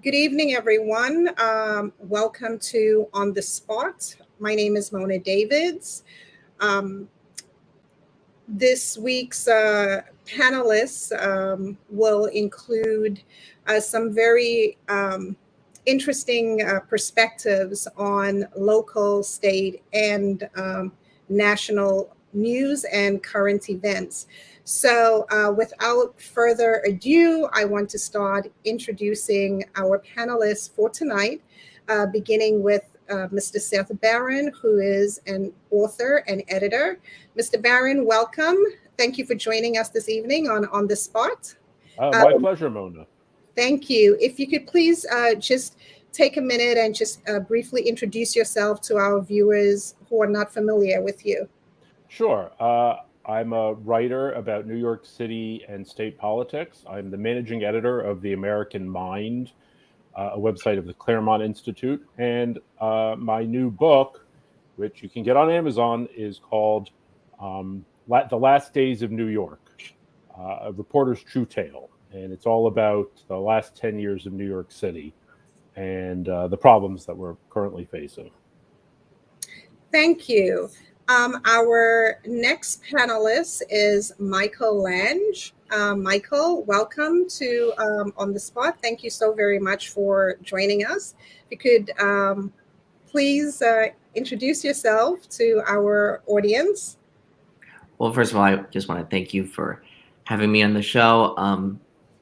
Good evening, everyone. Welcome to On the Spot. My name is Mona Davids. Um, this week's panelists will include some very interesting perspectives on local, state, and national news and current events. So, without further ado, I want to start introducing our panelists for tonight, beginning with Mr. Seth Barron, who is an author and editor. Mr. Barron, welcome. Thank you for joining us this evening on the spot. My pleasure, Mona. Thank you. If you could please just take a minute and just briefly introduce yourself to our viewers who are not familiar with you. Sure. I'm a writer about New York City and state politics. I'm the managing editor of The American Mind, a website of the Claremont Institute. And my new book, which you can get on Amazon, is called The Last Days of New York, A Reporter's True Tale. And it's all about the last 10 years of New York City and the problems that we're currently facing. Thank you. Our next panelist is Michael Lange. Michael, welcome to On the Spot. Thank you so very much for joining us. If you could please introduce yourself to our audience. Well, first of all, I just want to thank you for having me on the show.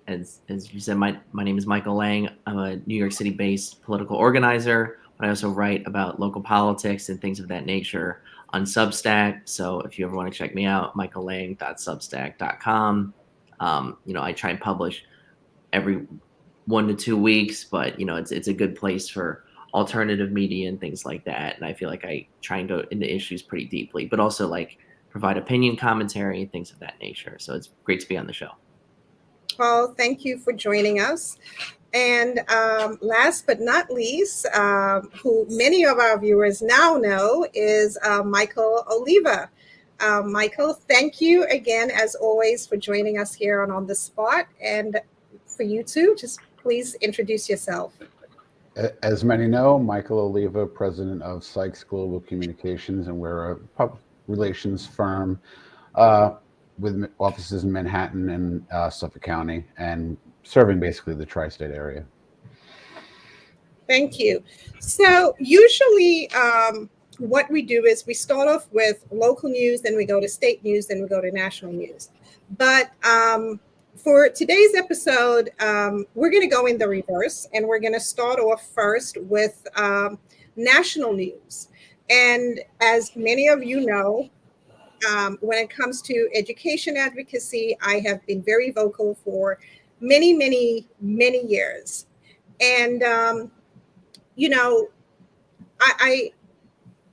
As you said, my name is Michael Lange. I'm a New York City-based political organizer, but I also write about local politics and things of that nature on Substack. So if you ever want to check me out, michaellang.substack.com. I try and publish every 1 to 2 weeks, but it's a good place for alternative media and things like that. And I feel like I try and go into issues pretty deeply, but also like provide opinion commentary and things of that nature. So it's great to be on the show. Well, thank you for joining us. And last but not least, who many of our viewers now know is Michael Oliva. Michael, thank you again, as always, for joining us here on the Spot. And for you too, just please introduce yourself. As many know, Michael Oliva, president of Sykes Global Communications, and we're a public relations firm with offices in Manhattan and Suffolk County, and serving basically the tri-state area. Thank you. So usually what we do is we start off with local news, then we go to state news, then we go to national news. But for today's episode, we're going to go in the reverse, and we're going to start off first with national news. And as many of you know, when it comes to education advocacy, I have been very vocal for many, many, many years. And,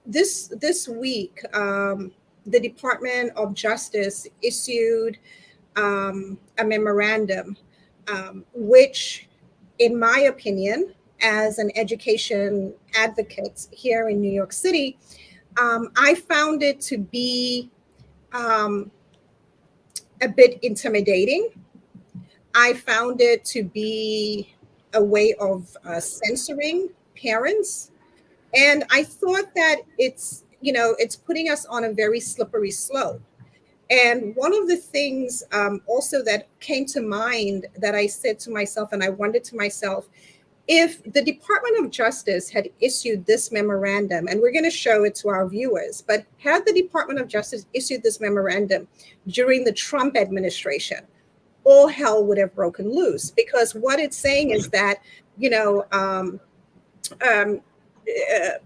this week, the Department of Justice issued a memorandum, which, in my opinion, as an education advocate here in New York City, I found it to be a bit intimidating. I found it to be a way of censoring parents. And I thought that it's putting us on a very slippery slope. And one of the things also that came to mind that I said to myself, and I wondered to myself, if the Department of Justice had issued this memorandum, and we're going to show it to our viewers, but had the Department of Justice issued this memorandum during the Trump administration, all hell would have broken loose, because what it's saying is that,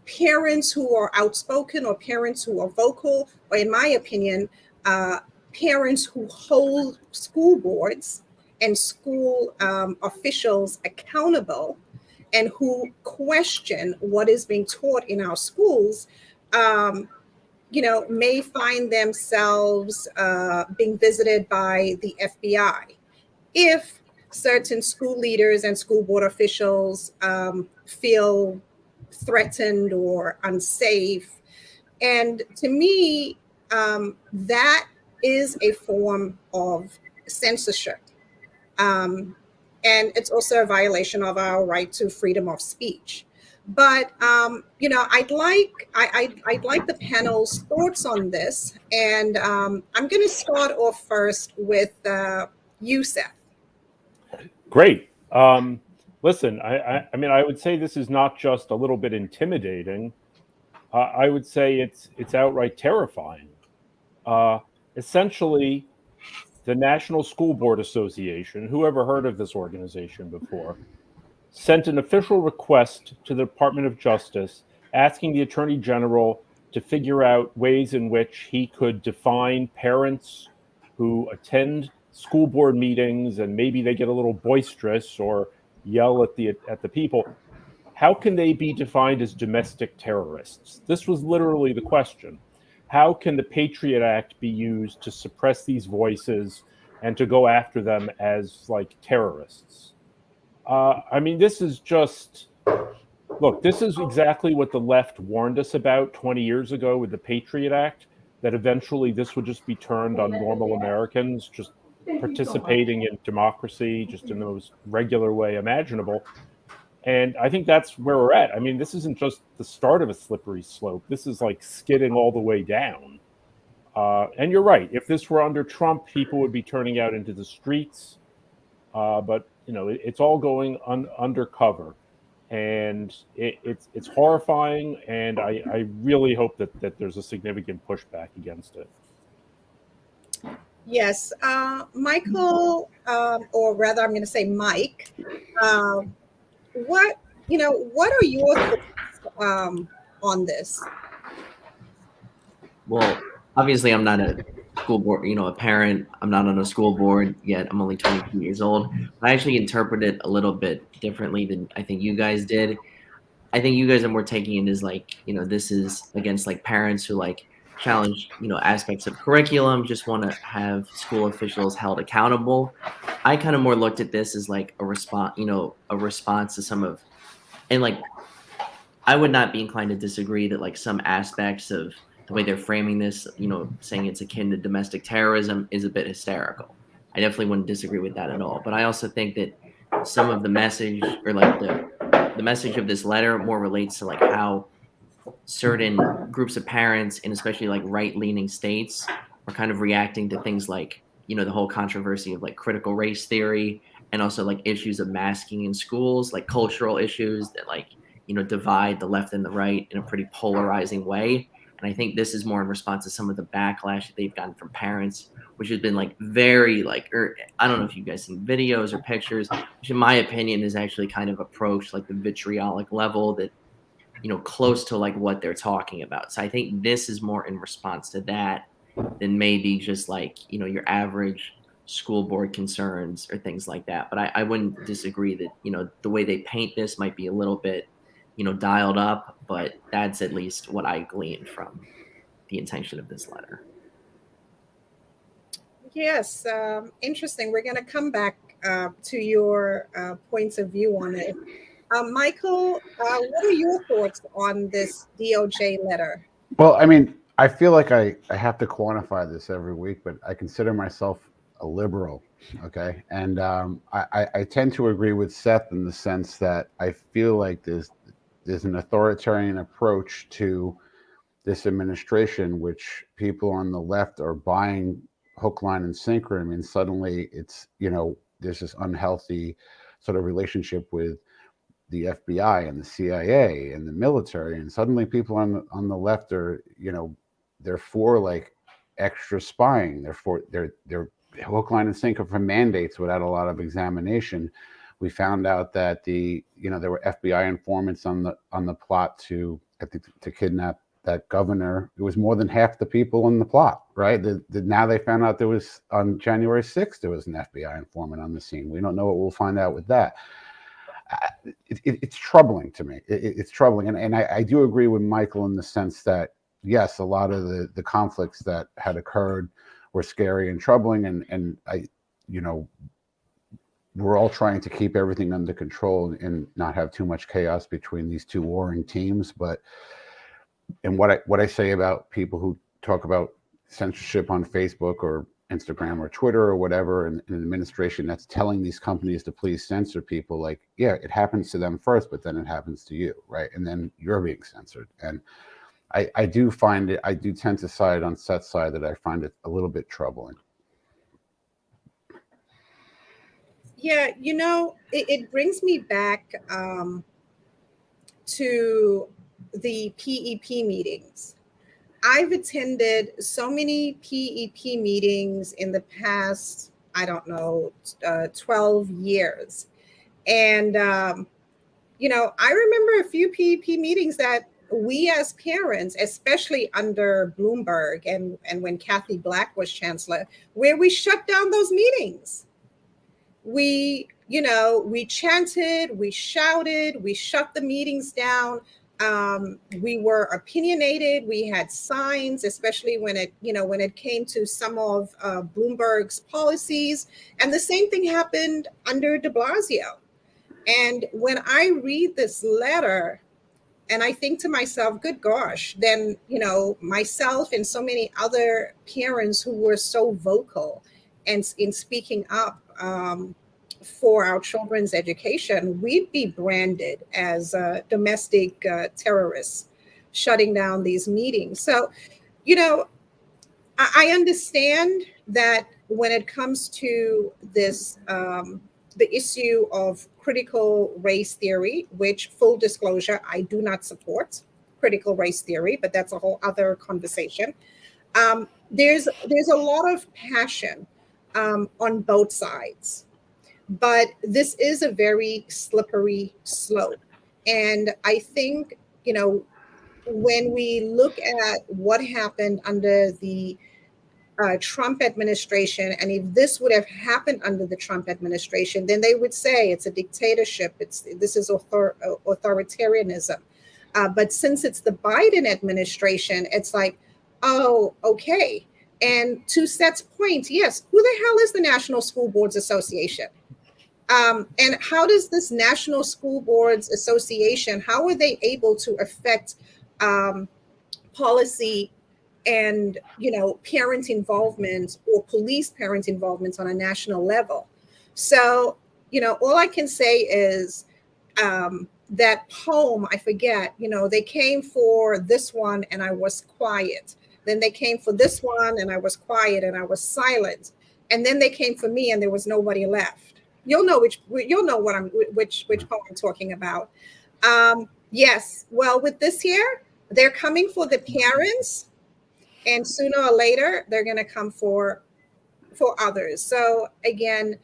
parents who are outspoken or parents who are vocal, or in my opinion, parents who hold school boards and school officials accountable and who question what is being taught in our schools, may find themselves being visited by the FBI if certain school leaders and school board officials feel threatened or unsafe. And to me, that is a form of censorship. and it's also a violation of our right to freedom of speech. But I'd like the panel's thoughts on this, and I'm going to start off first with you, Seth. Great. Listen, I mean, I would say this is not just a little bit intimidating. I would say it's outright terrifying. Essentially, the National School Board Association, who ever heard of this organization before, sent an official request to the Department of Justice asking the Attorney General to figure out ways in which he could define parents who attend school board meetings and maybe they get a little boisterous or yell at the people. How can they be defined as domestic terrorists? This was literally the question. How can the Patriot Act be used to suppress these voices and to go after them as like terrorists? I mean, this is just, look, this is exactly what the left warned us about 20 years ago with the Patriot Act, that eventually this would just be turned on normal Americans, just participating in democracy, just in the most regular way imaginable. And I think that's where we're at. I mean, this isn't just the start of a slippery slope. This is like skidding all the way down. And you're right. If this were under Trump, people would be turning out into the streets. But, you know, it's all going undercover. And it's horrifying. And I really hope that there's a significant pushback against it. Yes. Michael, or rather, I'm going to say Mike. What are your thoughts on this? Well, obviously, I'm not a school board, a parent. I'm not on a school board yet. I'm only 22 years old. I actually interpret it a little bit differently than I think you guys did. I think you guys are more taking it as like, this is against like parents who like challenge, aspects of curriculum, just want to have school officials held accountable. I kind of more looked at this as like a response, a response to some of, and like, I would not be inclined to disagree that like some aspects of the way they're framing this, saying it's akin to domestic terrorism is a bit hysterical. I definitely wouldn't disagree with that at all. But I also think that some of the message or like the message of this letter more relates to like how certain groups of parents and especially like right-leaning states are kind of reacting to things like, the whole controversy of like critical race theory and also like issues of masking in schools, like cultural issues that like, divide the left and the right in a pretty polarizing way. And I think this is more in response to some of the backlash that they've gotten from parents, which has been like very like, or I don't know if you guys seen videos or pictures, which in my opinion is actually kind of approached like the vitriolic level that, close to like what they're talking about. So I think this is more in response to that than maybe just like, your average school board concerns or things like that. But I wouldn't disagree that, the way they paint this might be a little bit, dialed up, but that's at least what I gleaned from the intention of this letter. Yes, interesting. We're going to come back to your points of view on it. Michael, what are your thoughts on this DOJ letter? Well, I mean, I feel like I have to quantify this every week, but I consider myself a liberal, okay? And I tend to agree with Seth in the sense that I feel like there's an authoritarian approach to this administration, which people on the left are buying hook, line, and sinker. I mean, suddenly it's, there's this unhealthy sort of relationship with the FBI and the CIA and the military, and suddenly people on the left are, they're for like extra spying. They're hook, line, and sinker for mandates without a lot of examination. We found out that there were FBI informants on the plot to kidnap that governor. It was more than half the people in the plot, right? Now they found out there was on January 6th there was an FBI informant on the scene. We don't know what we'll find out with that. It's troubling to me. It's troubling, and I do agree with Michael in the sense that yes, a lot of the conflicts that had occurred were scary and troubling, and we're all trying to keep everything under control and not have too much chaos between these two warring teams. And what I say about people who talk about censorship on Facebook or Instagram or Twitter or whatever, and an administration that's telling these companies to please censor people, like, yeah, it happens to them first, but then it happens to you, right? And then you're being censored. And I do tend to side on Seth's side, that I find it a little bit troubling. Yeah, it brings me back to the PEP meetings. I've attended so many PEP meetings in the past, I don't know, 12 years. And, I remember a few PEP meetings that we as parents, especially under Bloomberg and when Kathy Black was chancellor, where we shut down those meetings. We chanted, we shouted, we shut the meetings down. We were opinionated. We had signs, especially when it came to some of Bloomberg's policies. And the same thing happened under de Blasio. And when I read this letter, and I think to myself, good gosh, then, myself and so many other parents who were so vocal and in speaking up for our children's education, we'd be branded as domestic terrorists shutting down these meetings. So, I understand that when it comes to this, the issue of critical race theory, which, full disclosure, I do not support critical race theory, but that's a whole other conversation. There's a lot of passion on both sides, but this is a very slippery slope. And I think, when we look at what happened under the Trump administration, and if this would have happened under the Trump administration, then they would say it's a dictatorship. This is authoritarianism. But since it's the Biden administration, it's like, oh, okay. And to Seth's point, yes, who the hell is the National School Boards Association? And how does this National School Boards Association, how are they able to affect policy and, parent involvement or police parent involvement on a national level? So, all I can say is that poem, I forget, they came for this one and I was quiet. Then they came for this one and I was quiet and I was silent. And then they came for me and there was nobody left. You'll know which poem I'm talking about. Yes. Well, with this here, they're coming for the parents, and sooner or later they're going to come for others. So again,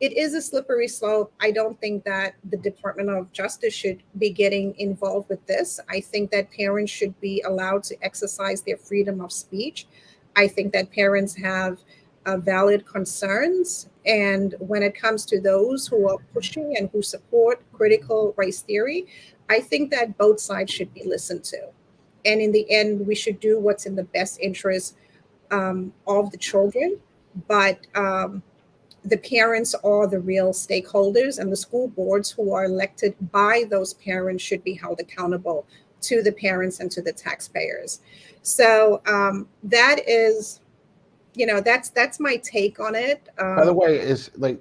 it is a slippery slope. I don't think that the Department of Justice should be getting involved with this. I think that parents should be allowed to exercise their freedom of speech. I think that parents have valid concerns. And when it comes to those who are pushing and who support critical race theory, I think that both sides should be listened to. And in the end, we should do what's in the best interest of the children. But the parents are the real stakeholders, and the school boards who are elected by those parents should be held accountable to the parents and to the taxpayers. So that is, that's my take on it. By the way, is like,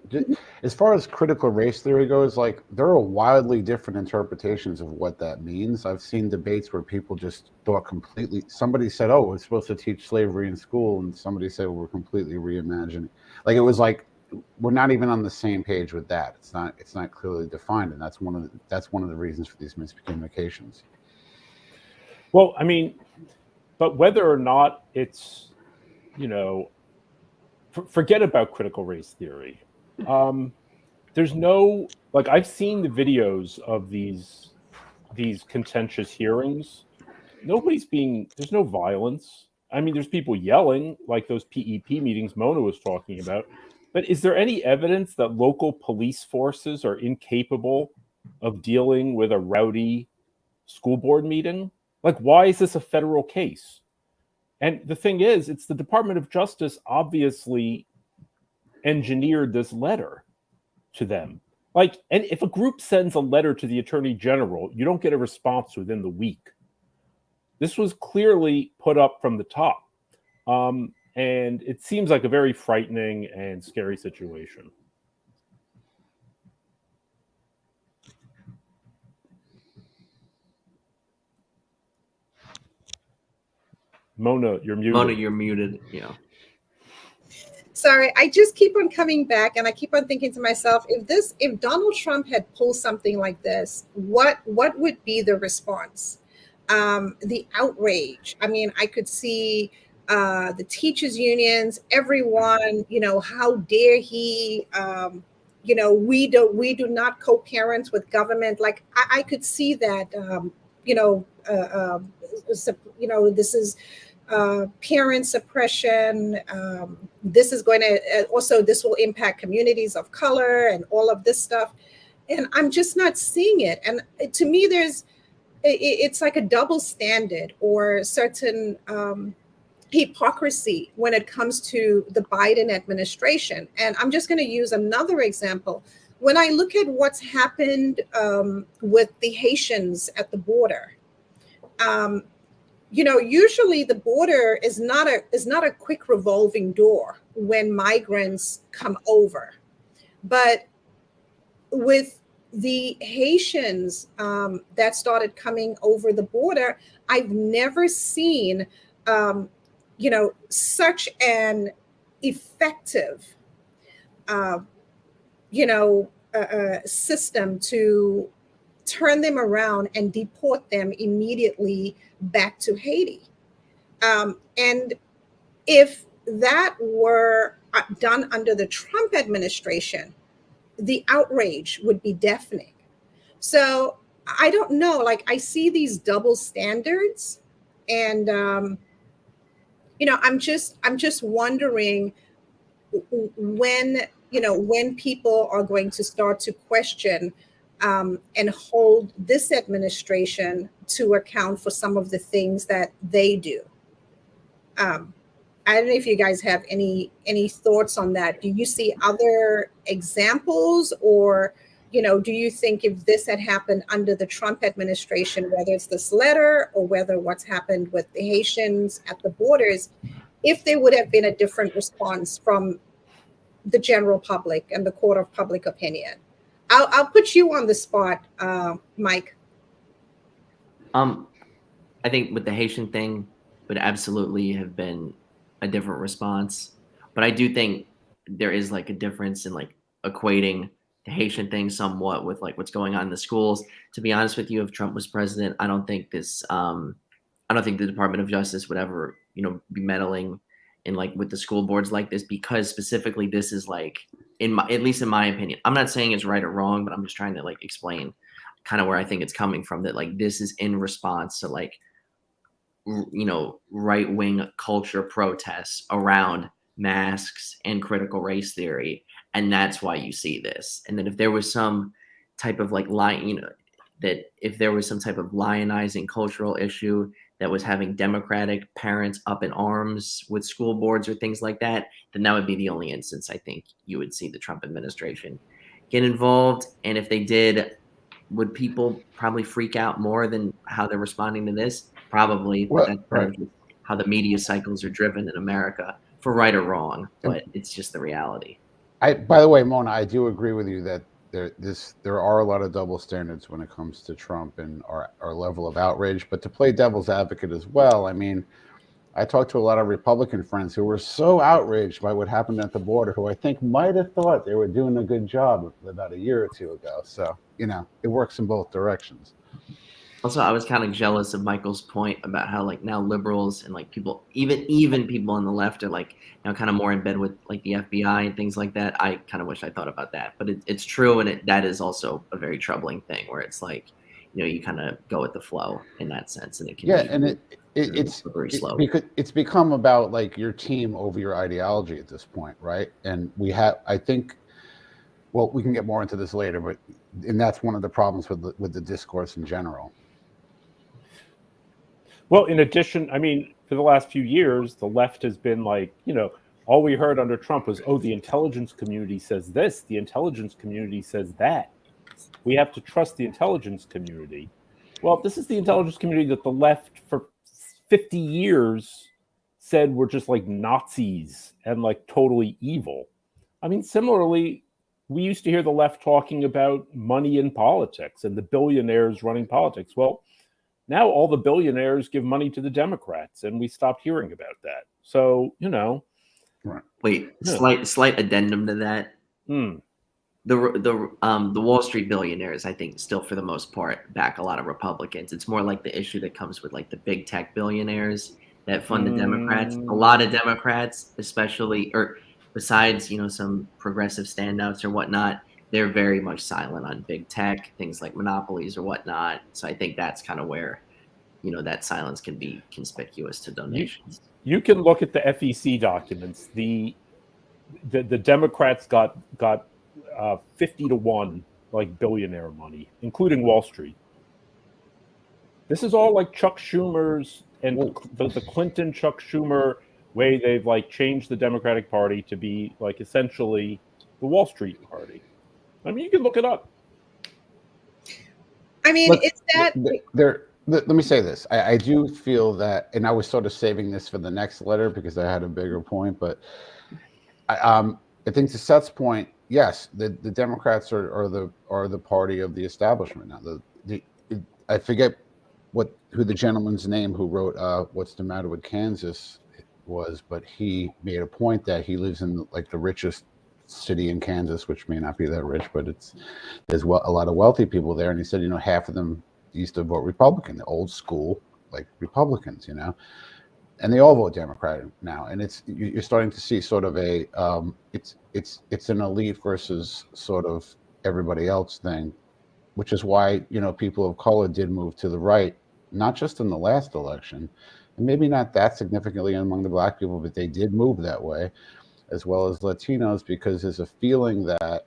as far as critical race theory goes, like, there are wildly different interpretations of what that means. I've seen debates where people just thought completely. Somebody said, "Oh, we're supposed to teach slavery in school," and somebody said, "We're completely reimagining." Like, it was like, we're not even on the same page with that. It's not clearly defined, and that's one of the reasons for these miscommunications. Well, I mean, but whether or not it's, forget about critical race theory. There's no, like, I've seen the videos of these contentious hearings. There's no violence. I mean, there's people yelling, like those PEP meetings Mona was talking about. But is there any evidence that local police forces are incapable of dealing with a rowdy school board meeting? Like, why is this a federal case? And the thing is, it's the Department of Justice obviously engineered this letter to them. Like, and if a group sends a letter to the Attorney General, you don't get a response within the week. This was clearly put up from the top. And it seems like a very frightening and scary situation. Mona, you're muted. Mona, you're muted. Yeah. Sorry, I just keep on coming back, and I keep on thinking to myself, if Donald Trump had pulled something like this, what would be the response? The outrage. I mean, I could see the teachers unions, everyone, how dare he, we do not co-parent with government. Like I could see that, this is parent suppression. This is going to also, this will impact communities of color and all of this stuff. And I'm just not seeing it. And to me, it's like a double standard or certain hypocrisy when it comes to the Biden administration. And I'm just going to use another example. When I look at what's happened with the Haitians at the border, usually the border is not a quick revolving door when migrants come over. But with the Haitians that started coming over the border, I've never seen, such an effective, system to turn them around and deport them immediately back to Haiti. And if that were done under the Trump administration, the outrage would be deafening. So I don't know, like I see these double standards, and I'm just wondering when people are going to start to question and hold this administration to account for some of the things that they do. I don't know if you guys have any thoughts on that. Do you see other examples, or do you think if this had happened under the Trump administration, whether it's this letter or whether what's happened with the Haitians at the borders, if there would have been a different response from the general public and the court of public opinion? I'll put you on the spot, Mike. I think with the Haitian thing would absolutely have been a different response. But I do think there is like a difference in like equating the Haitian thing somewhat with like what's going on in the schools. To be honest with you, if Trump was president, I don't think the Department of Justice would ever, be meddling in like with the school boards like this, because specifically this is like, at least in my opinion, I'm not saying it's right or wrong, but I'm just trying to like explain kind of where I think it's coming from, that like this is in response to like, right-wing culture protests around masks and critical race theory. And that's why you see this. And then if there was some type of like that if there was some type of lionizing cultural issue that was having Democratic parents up in arms with school boards or things like that, then that would be the only instance I think you would see the Trump administration get involved. And if they did, would people probably freak out more than how they're responding to this? Probably. Well, that's kind of how the media cycles are driven in America, for right or wrong, but it's just the reality. By the way, Mona, I do agree with you that there are a lot of double standards when it comes to Trump and our level of outrage. But to play devil's advocate as well, I mean, I talked to a lot of Republican friends who were so outraged by what happened at the border, who I think might have thought they were doing a good job about a year or two ago. So, it works in both directions. Also, I was kind of jealous of Michael's point about how like now liberals and like people, even people on the left are like now kind of more in bed with like the FBI and things like that. I kind of wish I thought about that, but it's true, and that is also a very troubling thing where it's like, you kind of go with the flow in that sense, and it can it's very slow. Because it's become about like your team over your ideology at this point, right? And I think, well, we can get more into this later, and that's one of the problems with the discourse in general. Well, in addition, I mean, for the last few years, the left has been like, all we heard under Trump was, oh, the intelligence community says this, the intelligence community says that. We have to trust the intelligence community. Well, this is the intelligence community that the left for 50 years said were just like Nazis and like totally evil. I mean, similarly, we used to hear the left talking about money in politics and the billionaires running politics. Well, now all the billionaires give money to the Democrats, and we stopped hearing about that. So, Right. Wait, Yeah. slight addendum to that. Hmm. The Wall Street billionaires, I think, still for the most part back a lot of Republicans. It's more like the issue that comes with like the big tech billionaires that fund the Democrats. A lot of Democrats, especially, or besides, some progressive standouts or whatnot, they're very much silent on big tech, things like monopolies or whatnot. So I think that's kind of where, that silence can be conspicuous to donations. You can look at the FEC documents. The Democrats got 50-1 like billionaire money, including Wall Street. This is all like Chuck Schumer's and the Clinton Chuck Schumer way. They've like changed the Democratic Party to be like essentially the Wall Street Party. I mean, you can look it up. I mean, Look, it's that. Let me say this. I do feel that, and I was sort of saving this for the next letter because I had a bigger point, but I think to Seth's point, yes, the Democrats are the party of the establishment now. I forget who the gentleman's name who wrote "What's the Matter with Kansas" was, but he made a point that he lives in like the richest city in Kansas, which may not be that rich, but there's a lot of wealthy people there, and he said half of them used to vote Republican, the old school like Republicans, and they all vote Democratic now, and you're starting to see sort of a it's an elite versus sort of everybody else thing, which is why people of color did move to the right, not just in the last election, and maybe not that significantly among the black people, but they did move that way, as well as Latinos, because there's a feeling that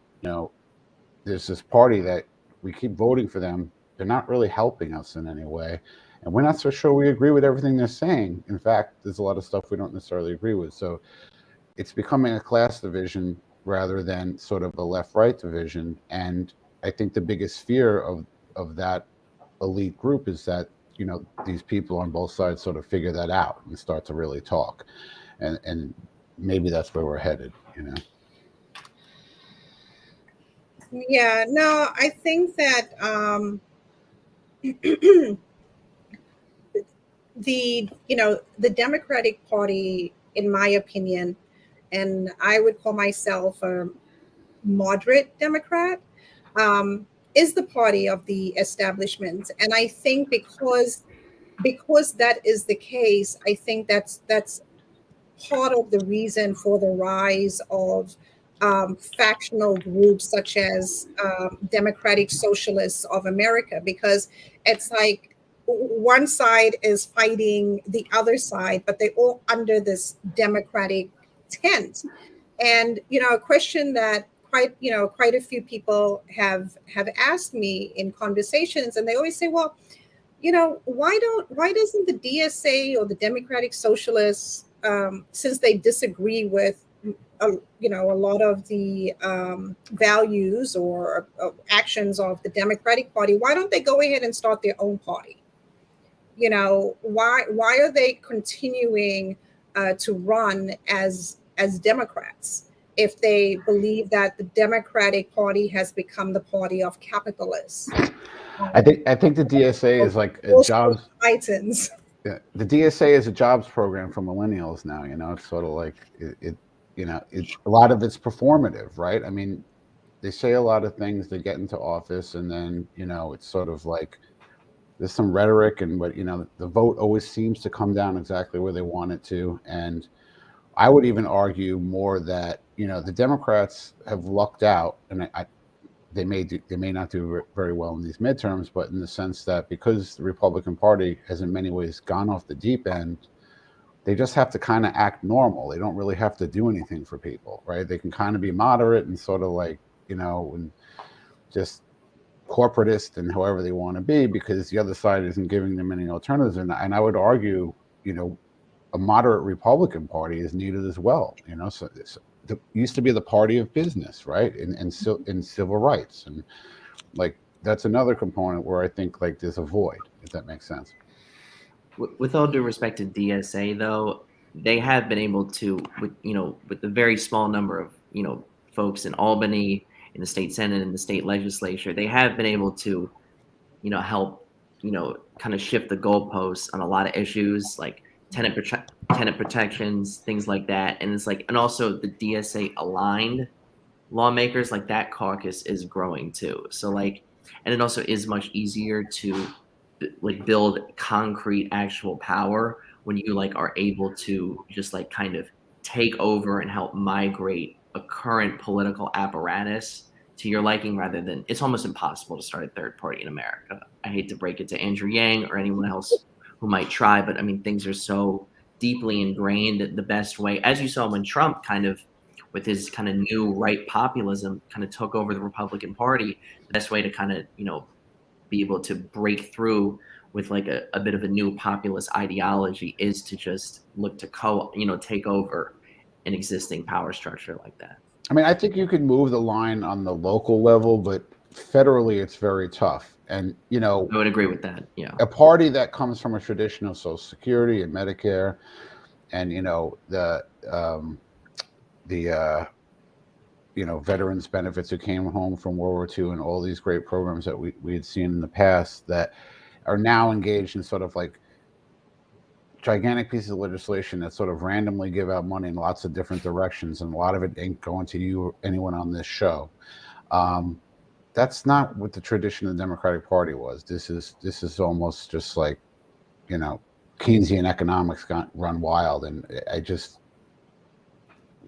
there's this party that we keep voting for them. They're not really helping us in any way. And we're not so sure we agree with everything they're saying. In fact, there's a lot of stuff we don't necessarily agree with. So it's becoming a class division rather than sort of a left-right division. And I think the biggest fear of that elite group is that, these people on both sides sort of figure that out and start to really talk. And maybe that's where we're headed, Yeah, no, I think that the Democratic Party, in my opinion, and I would call myself a moderate Democrat, is the party of the establishment. And I think because that is the case, I think that's part of the reason for the rise of factional groups such as Democratic Socialists of America, because it's like one side is fighting the other side, but they're all under this Democratic tent. And a question that quite a few people have asked me in conversations, and they always say, well, why doesn't the DSA or the Democratic Socialists, since they disagree with a lot of the values or actions of the Democratic Party, why don't they go ahead and start their own party? Why are they continuing to run as Democrats if they believe that the Democratic Party has become the party of capitalists? I think the DSA is like a jobs titans. Yeah, the DSA is a jobs program for millennials now. It's sort of like a lot of it's performative, right? I mean, they say a lot of things, they get into office, and then it's sort of like there's some rhetoric, but the vote always seems to come down exactly where they want it to. And I would even argue more that the Democrats have lucked out, and they may not do very well in these midterms, but in the sense that because the Republican Party has in many ways gone off the deep end, they just have to kind of act normal. They don't really have to do anything for people, right? They can kind of be moderate and sort of like, and just corporatist and however they want to be, because the other side isn't giving them any alternatives. And I would argue, a moderate Republican Party is needed as well. So it used to be the party of business, right? And civil rights. And like, that's another component where I think like there's a void, if that makes sense. With all due respect to DSA, though, they have been able to, with the very small number of, folks in Albany, in the state Senate, and the state legislature, they have been able to, help, kind of shift the goalposts on a lot of issues like tenant protections, things like that. And it's like, and also the DSA aligned lawmakers, like that caucus is growing too. So like, and it also is much easier to like build concrete actual power when you like are able to just like kind of take over and help migrate a current political apparatus to your liking, rather than, it's almost impossible to start a third party in America. I hate to break it to Andrew Yang or anyone else who might try, but I mean, things are so deeply ingrained that the best way, as you saw when Trump kind of, with his kind of new right populism, kind of took over the Republican Party, the best way to kind of, be able to break through with like a bit of a new populist ideology is to just look to take over an existing power structure like that. I mean, I think you can move the line on the local level, but federally it's very tough. And, I would agree with that. Yeah. A party that comes from a tradition of Social Security and Medicare and, veterans benefits who came home from World War II and all these great programs that we had seen in the past that are now engaged in sort of like gigantic pieces of legislation that sort of randomly give out money in lots of different directions, and a lot of it ain't going to you or anyone on this show. That's not what the tradition of the Democratic Party was. This is almost just like, Keynesian economics got run wild, and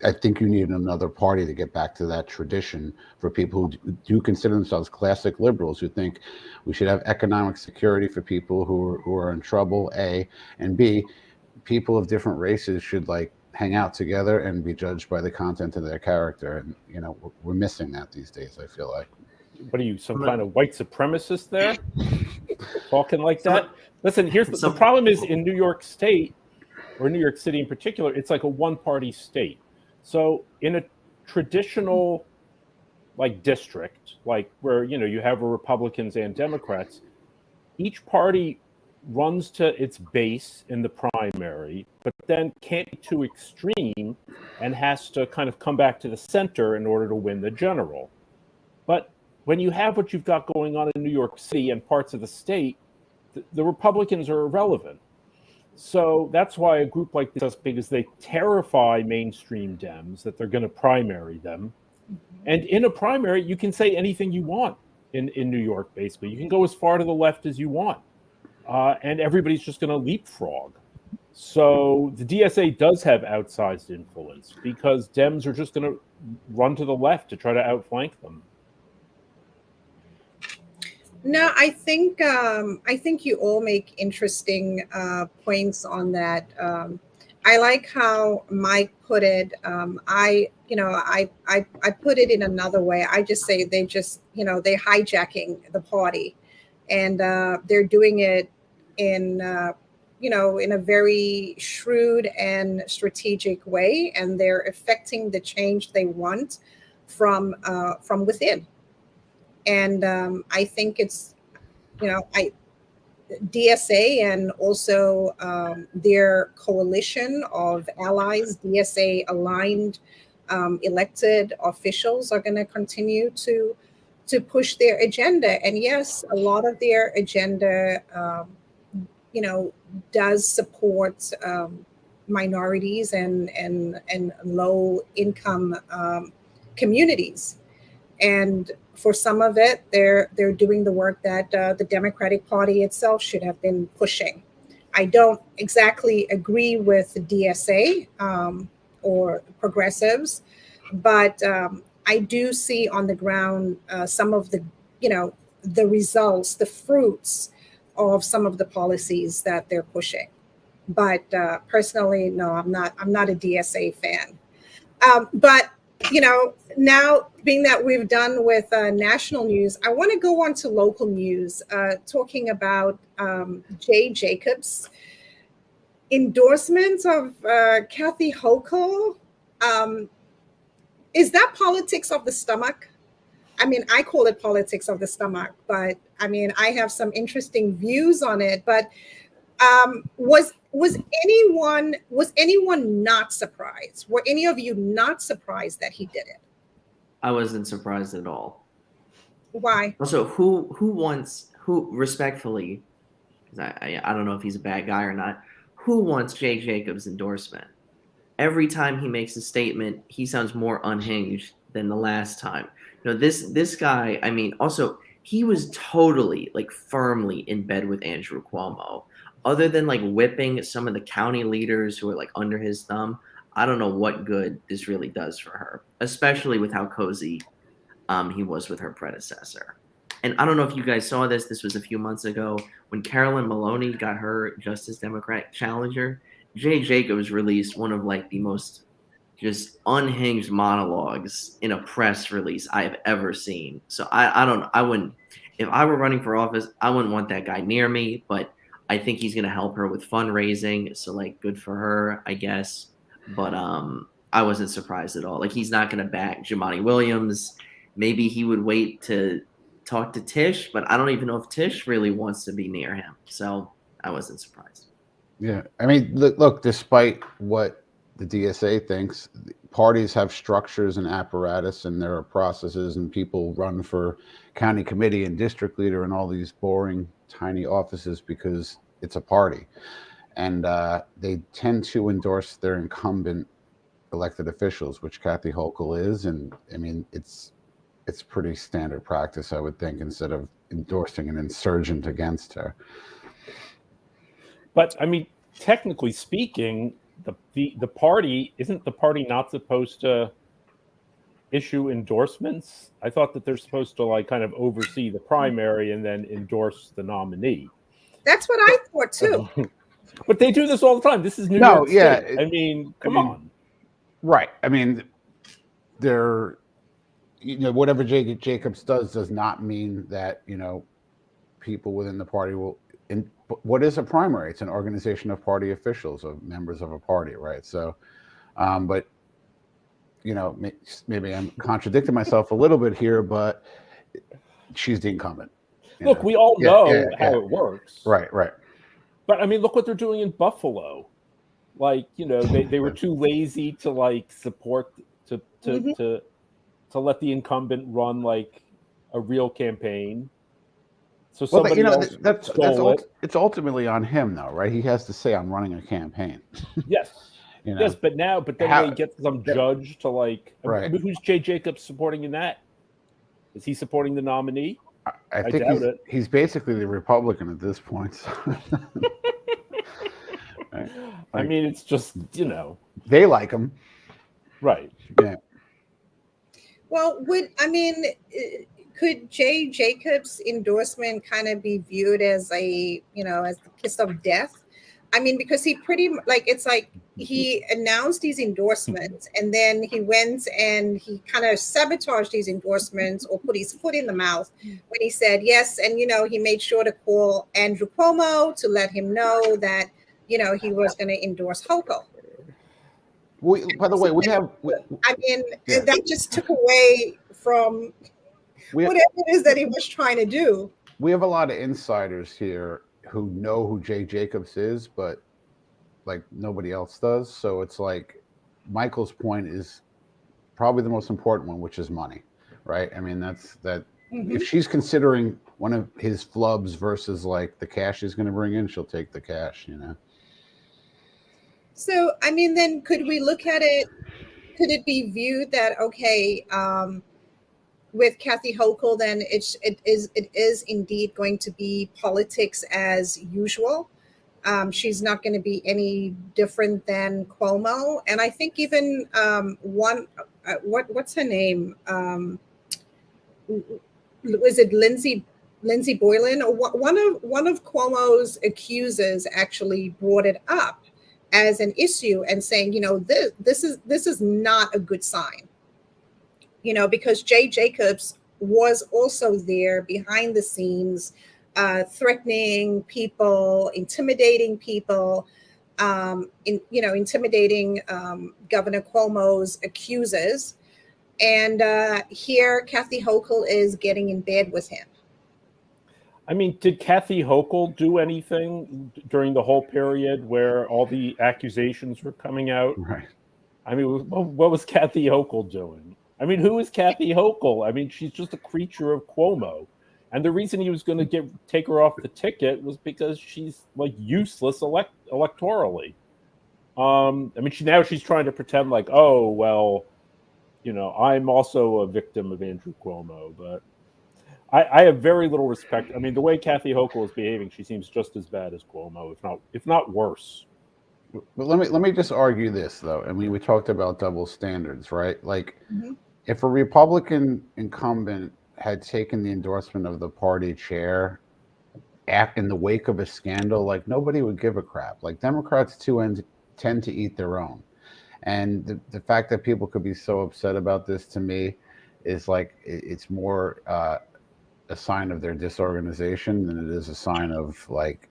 I think you need another party to get back to that tradition for people who do consider themselves classic liberals, who think we should have economic security for people who are in trouble, A, and B, people of different races should like hang out together and be judged by the content of their character. And, we're missing that these days, I feel like. What are you, some kind of white supremacist there? Talking like that? Listen, here's the problem is in New York State, or New York City in particular, it's like a one-party state. So in a traditional like district, like where, you have Republicans and Democrats, each party runs to its base in the primary, but then can't be too extreme and has to kind of come back to the center in order to win the general. But when you have what you've got going on in New York City and parts of the state, the Republicans are irrelevant. So that's why a group like this is big, is they terrify mainstream Dems that they're going to primary them. And in a primary, you can say anything you want in New York, basically. You can go as far to the left as you want. And everybody's just going to leapfrog. So the DSA does have outsized influence because Dems are just going to run to the left to try to outflank them. No, I think you all make interesting points on that. I like how Mike put it. I put it in another way. I just say they're hijacking the party, and they're doing it in in a very shrewd and strategic way, and they're affecting the change they want from within. And I think it's, DSA and also their coalition of allies, DSA aligned elected officials are going to continue to push their agenda. And yes, a lot of their agenda, does support minorities and low income communities. And for some of it, they're doing the work that the Democratic Party itself should have been pushing. I don't exactly agree with the DSA or progressives, but I do see on the ground some of the, the results, the fruits of some of the policies that they're pushing. But personally, no, I'm not a DSA fan. But now being that we've done with national news, I want to go on to local news, talking about Jay Jacobs' endorsement of Kathy Hochul. Is that politics of the stomach? I mean, I call it politics of the stomach, but I mean, I have some interesting views on it. But was anyone not surprised? Were any of you not surprised that he did it? I wasn't surprised at all. Why? Also, who respectfully, because I don't know if he's a bad guy or not, who wants Jay Jacobs' endorsement? Every time he makes a statement, he sounds more unhinged than the last time. This guy, I mean, also, he was totally, like, firmly in bed with Andrew Cuomo. Other than, like, whipping some of the county leaders who are, like, under his thumb, I don't know what good this really does for her, especially with how cozy he was with her predecessor. And I don't know if you guys saw this. This was a few months ago when Carolyn Maloney got her Justice Democratic challenger. Jay Jacobs released one of, like, the most just unhinged monologues in a press release I have ever seen. So I wouldn't, if I were running for office, I wouldn't want that guy near me, but I think he's going to help her with fundraising. So, like, good for her, I guess. But I wasn't surprised at all. Like, he's not going to back Jumaane Williams. Maybe he would wait to talk to Tish, but I don't even know if Tish really wants to be near him. So I wasn't surprised. Yeah. I mean, look, despite what the DSA thinks, parties have structures and apparatus, and there are processes, and people run for county committee and district leader and all these boring, tiny offices because it's a party. And they tend to endorse their incumbent elected officials, which Kathy Hochul is. And I mean, it's pretty standard practice, I would think, instead of endorsing an insurgent against her. But I mean, technically speaking, the party isn't the party not supposed to issue endorsements? I thought that they're supposed to, like, kind of oversee the primary and then endorse the nominee. That's what I thought too. But they do this all the time. This is New York State. I mean, come on. Right. I mean, they're, whatever Jacobs does not mean that, people within the party will. What is a primary? It's an organization of party officials, of members of a party, right? So, but maybe I'm contradicting myself a little bit here, but she's the incumbent. Look, we all know how it works. Right. But I mean, look what they're doing in Buffalo. Like, they were too lazy to, like, support to let the incumbent run, like, a real campaign. So somebody else it's ultimately on him, though, right? He has to say, "I'm running a campaign." Yes. Yes, but then they get some judge to, like, right. I mean, who's Jay Jacobs supporting in that? Is he supporting the nominee? I think he's basically the Republican at this point. So. Right. I mean, it's just, they like him. Right. Yeah. Well, could Jay Jacobs' endorsement kind of be viewed as as the kiss of death? I mean, because he it's like he announced these endorsements and then he went and he kind of sabotaged these endorsements or put his foot in the mouth when he said yes. And, he made sure to call Andrew Cuomo to let him know that, he was going to endorse Hochul. By the way, that just took away from whatever it is that he was trying to do. We have a lot of insiders here who know who Jay Jacobs is, but, like, nobody else does. So it's like Michael's point is probably the most important one, which is money, right? I mean, that's that. Mm-hmm. If she's considering one of his flubs versus, like, the cash he's going to bring in, she'll take the cash, So, I mean, then could we look at it? Could it be viewed that, okay, with Kathy Hochul, then it is indeed going to be politics as usual. She's not going to be any different than Cuomo, and I think even what's her name? Was it Lindsey Boylan? Or one of Cuomo's accusers actually brought it up as an issue and saying, this is not a good sign. Because Jay Jacobs was also there behind the scenes, threatening people, intimidating people, intimidating Governor Cuomo's accusers. And here Kathy Hochul is getting in bed with him. I mean, did Kathy Hochul do anything during the whole period where all the accusations were coming out? Right. I mean, what was Kathy Hochul doing? I mean, who is Kathy Hochul? I mean, she's just a creature of Cuomo. And the reason he was going to take her off the ticket was because she's like useless electorally. I mean, she's trying to pretend like, oh, well, I'm also a victim of Andrew Cuomo, but I have very little respect. I mean, the way Kathy Hochul is behaving, she seems just as bad as Cuomo, if not worse. But let me just argue this though. I mean, we talked about double standards, right? Like, if a Republican incumbent had taken the endorsement of the party chair in the wake of a scandal, like nobody would give a crap. Like Democrats tend to eat their own, and the fact that people could be so upset about this to me is like it's more a sign of their disorganization than it is a sign of like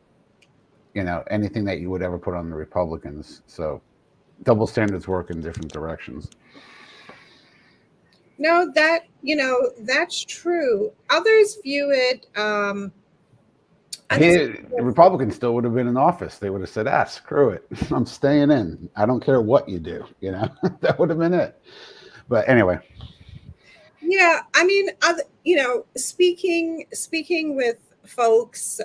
anything that you would ever put on the Republicans. So double standards work in different directions. No, that's true. Others view it. The Republicans still would have been in office. They would have said, screw it. I'm staying in. I don't care what you do. That would have been it. But anyway. Yeah, I mean, speaking with folks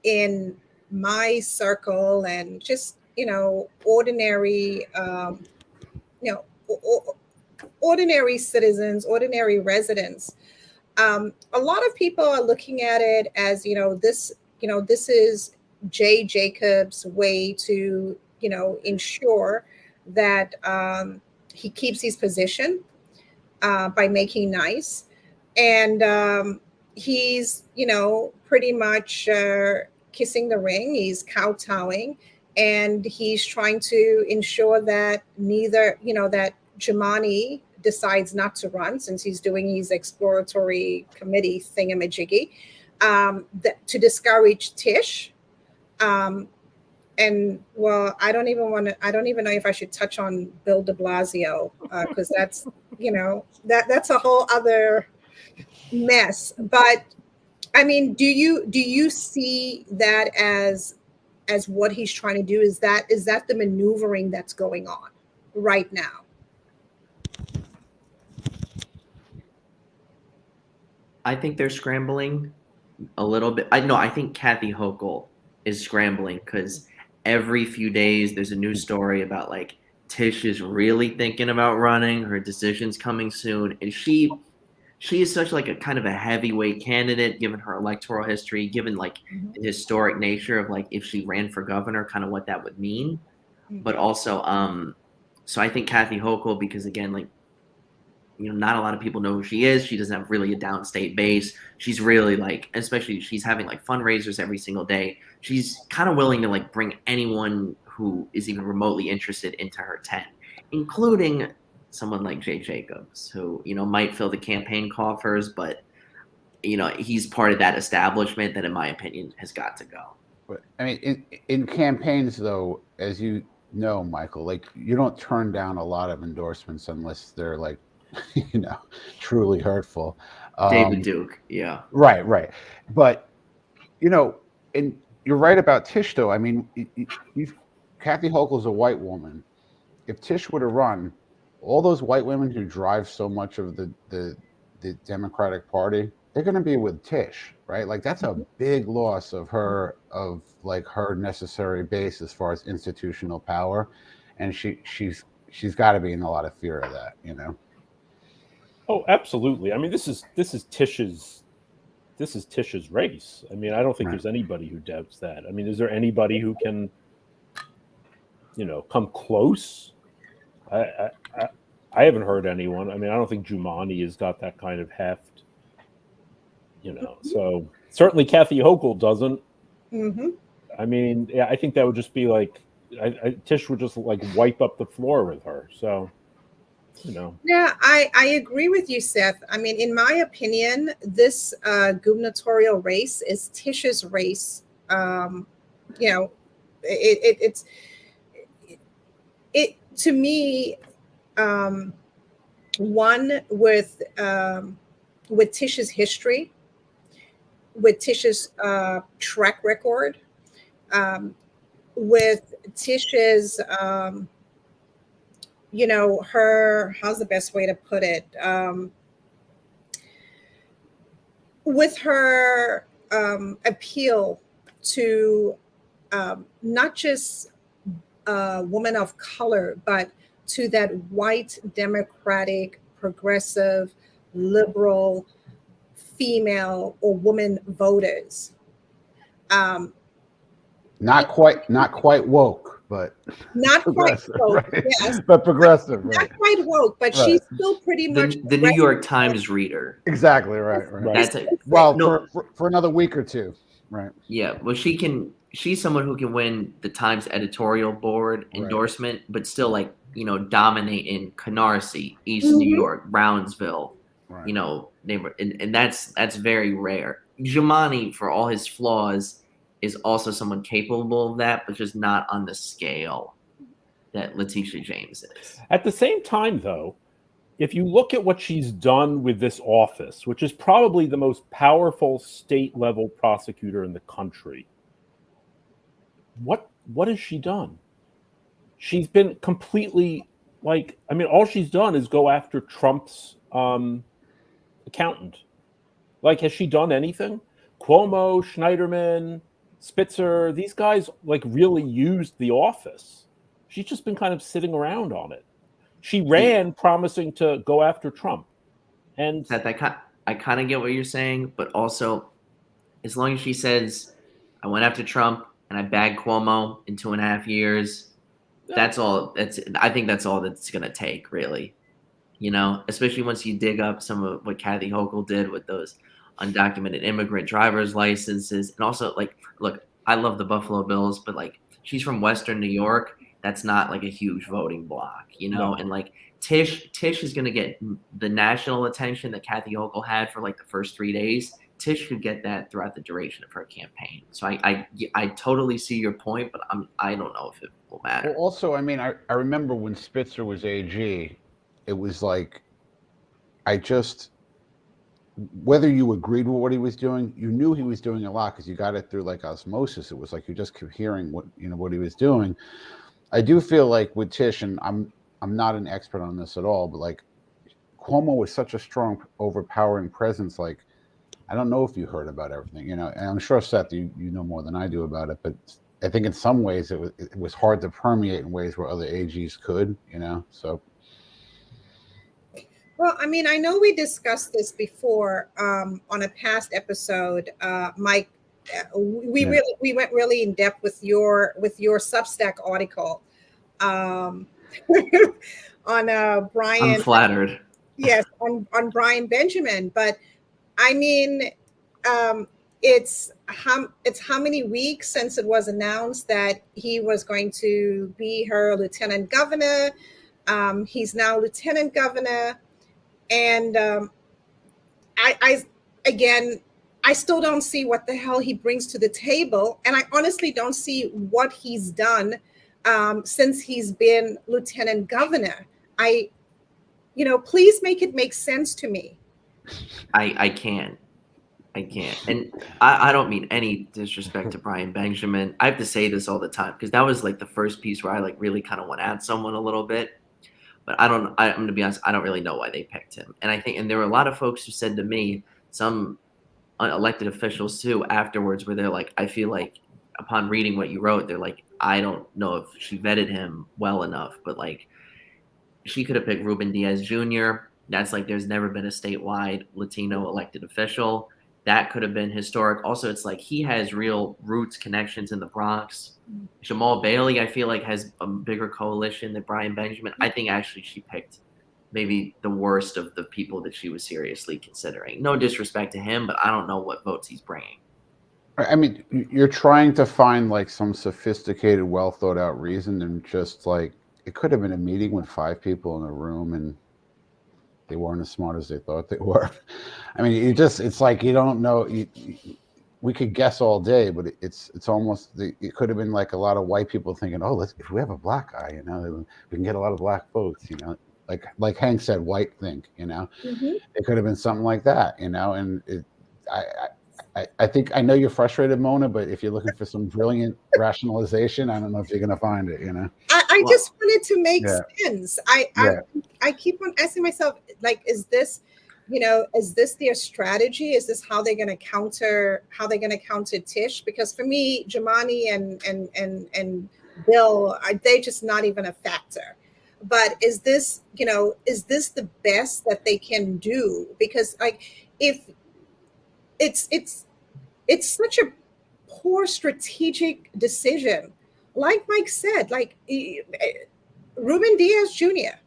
in my circle and just ordinary ordinary citizens, ordinary residents, a lot of people are looking at it as this is Jay Jacobs' way to ensure that he keeps his position by making nice, and he's pretty much kissing the ring. He's kowtowing, and he's trying to ensure that that Jumaane decides not to run, since he's doing his exploratory committee thingamajiggy, to discourage Tish. And well, I don't even know if I should touch on Bill de Blasio, because that's that's a whole other mess. But I mean, do you see that as what he's trying to do? Is that the maneuvering that's going on right now? I think they're scrambling a little bit. I think Kathy Hochul is scrambling because every few days there's a new story about like Tish is really thinking about running. Her decision's coming soon, and she is such like a kind of a heavyweight candidate given her electoral history, given like the historic nature of like if she ran for governor, kind of what that would mean. But also, so I think Kathy Hochul, because again, like not a lot of people know who she is. She doesn't have really a downstate base. She's really like, especially she's having like fundraisers every single day. She's kind of willing to like bring anyone who is even remotely interested into her tent, including someone like Jay Jacobs, who, might fill the campaign coffers, but, he's part of that establishment that, in my opinion, has got to go. But I mean, in campaigns, though, as you know, Michael, like you don't turn down a lot of endorsements unless they're like, truly hurtful. David Duke, yeah. Right. But, and you're right about Tish, though. I mean, Kathy Hochul's a white woman. If Tish would have run, all those white women who drive so much of the Democratic Party, they're going to be with Tish, right? Like that's a big loss of her necessary base as far as institutional power, and she's got to be in a lot of fear of that, Oh, absolutely. I mean, this is Tish's race. I mean, I don't think there's anybody who doubts that. I mean, is there anybody who can, come close? I haven't heard anyone. I mean, I don't think Jumaane has got that kind of heft, So certainly Kathy Hochul doesn't. I mean, yeah, I think that would just be like Tish would just like wipe up the floor with her. So. Yeah, I agree with you, Seth. I mean, in my opinion, this gubernatorial race is Tish's race. It's to me, one with Tish's history, with Tish's track record, with Tish's, her, how's the best way to put it? With her appeal to not just a woman of color, but to that white, democratic, progressive, liberal female or woman voters. Not quite woke, but not quite woke, right? yes, But progressive, not right? quite woke, but Right. she's still pretty much The New York Times reader. Exactly, right. That's For another week or two, right? Yeah, well, she's someone who can win the Times editorial board endorsement, but still like, dominate in Canarsie, East New York, Brownsville, Right. and that's very rare. Jumaane, for all his flaws, is also someone capable of that, but just not on the scale that Letitia James is. At the same time, though, if you look at what she's done with this office, which is probably the most powerful state-level prosecutor in the country, what has she done? She's been completely all she's done is go after Trump's accountant. Has she done anything? Cuomo, Schneiderman, Spitzer, these guys really used the office. She's just been kind of sitting around on it. She ran promising to go after Trump. And Seth, I kind of get what you're saying, but also as long as she says, I went after Trump and I bagged Cuomo in 2.5 years, that's all. I think that's all that's going to take, really. Especially once you dig up some of what Kathy Hochul did with those undocumented immigrant driver's licenses. And also, look, I love the Buffalo Bills, but she's from Western New York. That's not a huge voting block, No. And Tish is going to get the national attention that Kathy Hochul had for the first 3 days. Tish could get that throughout the duration of her campaign. So I totally see your point, but I don't know if it will matter. Well, also, I remember when Spitzer was AG, it was whether you agreed with what he was doing, you knew he was doing a lot because you got it through osmosis. It was you just kept hearing what he was doing. I do feel with Tish, and I'm not an expert on this at all, but Cuomo was such a strong, overpowering presence. I don't know if you heard about everything, and I'm sure, Seth, you know more than I do about it, but I think in some ways it was hard to permeate in ways where other AGs could, so. Well, I know we discussed this before on a past episode, Mike. We went really in depth with your Substack article on Brian. I'm flattered. Yes, on Brian Benjamin, but it's how many weeks since it was announced that he was going to be her lieutenant governor. He's now lieutenant governor. And I still don't see what the hell he brings to the table. And I honestly don't see what he's done since he's been lieutenant governor. Please make it make sense to me. I can't. And I don't mean any disrespect to Brian Benjamin. I have to say this all the time because that was the first piece where I really kind of went at someone a little bit. But I'm going to be honest, I don't really know why they picked him. And there were a lot of folks who said to me, some elected officials too, afterwards, where they're I feel upon reading what you wrote, they're I don't know if she vetted him well enough, but she could have picked Ruben Diaz Jr. That's there's never been a statewide Latino elected official. That could have been historic. Also, it's he has real roots, connections in the Bronx. Jamal Bailey, I feel has a bigger coalition than Brian Benjamin. I think actually she picked maybe the worst of the people that she was seriously considering. No disrespect to him, but I don't know what votes he's bringing. You're trying to find some sophisticated, well thought out reason, and just it could have been a meeting with 5 people in a room and they weren't as smart as they thought they were. It's you don't know. We could guess all day, but it's almost it could have been a lot of white people thinking, oh, if we have a black guy, we can get a lot of black votes, like Hank said, white think, Mm-hmm. It could have been something like that, and I think I know you're frustrated, Mona, but if you're looking for some brilliant rationalization, I don't know if you're going to find it. You know. I Well, just wanted to make Yeah. sense. Yeah. I keep on asking myself, like, is this, is this their strategy? Is this how they're going to counter? How they're going to counter Tish? Because for me, Jamani and Bill, they're just not even a factor. But is this the best that they can do? Because like, if it's such a poor strategic decision. Like Mike said, like Ruben Diaz Jr.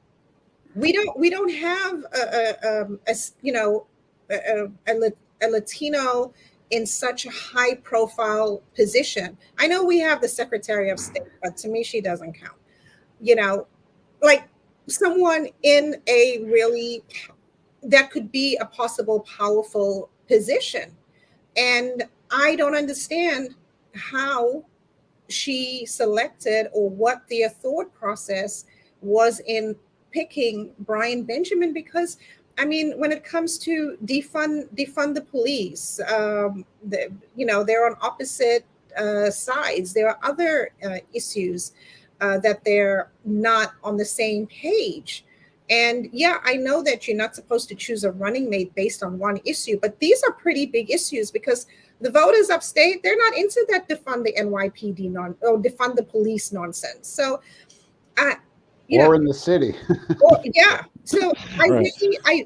We don't have a Latino in such a high profile position. I know we have the Secretary of State, but to me she doesn't count. Like someone in a really that could be a possible powerful position. And I don't understand how she selected or what their thought process was in picking Brian Benjamin, because I mean, when it comes to defund the police, they're on opposite sides. There are other issues that they're not on the same page. And yeah, I know that you're not supposed to choose a running mate based on one issue, but these are pretty big issues because the voters upstate, they're not into that defund the NYPD or defund the police nonsense. So, or in the city. yeah. So Right.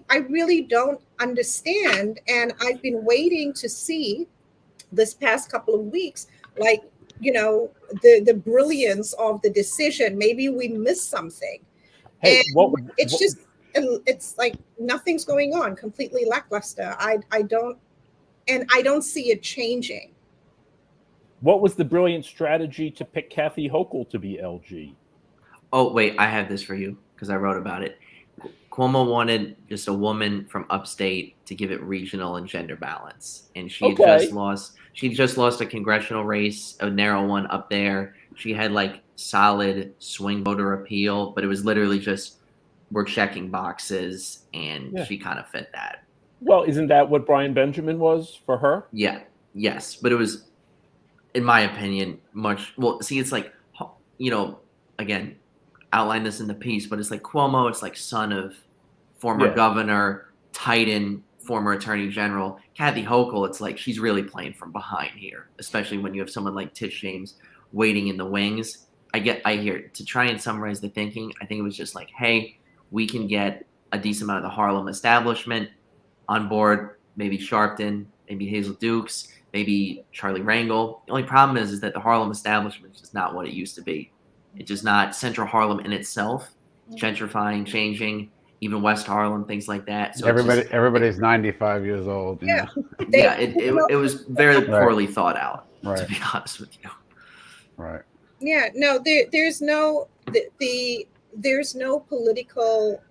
I really don't understand, and I've been waiting to see this past couple of weeks, like the brilliance of the decision. Maybe we missed something. Hey, And it's like nothing's going on, completely lackluster. I don't see it changing. what was the brilliant strategy to pick Kathy Hochul to be LG? Oh, wait, I have this for you because I wrote about it. Cuomo wanted just a woman from upstate to give it regional and gender balance. And she had just lost a congressional race, a narrow one up there. She had like solid swing voter appeal, but it was literally just we're checking boxes, and Yeah. she kind of fit that. Well, isn't that what Brian Benjamin was for her? Yeah, yes, but it was, in my opinion, it's like, again, outline this in the piece, but it's like Cuomo, it's like son of former governor, Titan, former attorney general. Kathy Hochul, it's like she's really playing from behind here, especially when you have someone like Tish James waiting in the wings. I hear, to try and summarize the thinking, I think it was just like, hey, we can get a decent amount of the Harlem establishment on board, maybe Sharpton, maybe Hazel Dukes, maybe Charlie Rangel. The only problem is that the Harlem establishment is just not what it used to be. It's just not Central Harlem in itself. It's gentrifying, changing, even West Harlem, things like that. So everybody's 95 years old. Yeah. It was very poorly thought out, to be honest with you. Right. Yeah, no, there's no political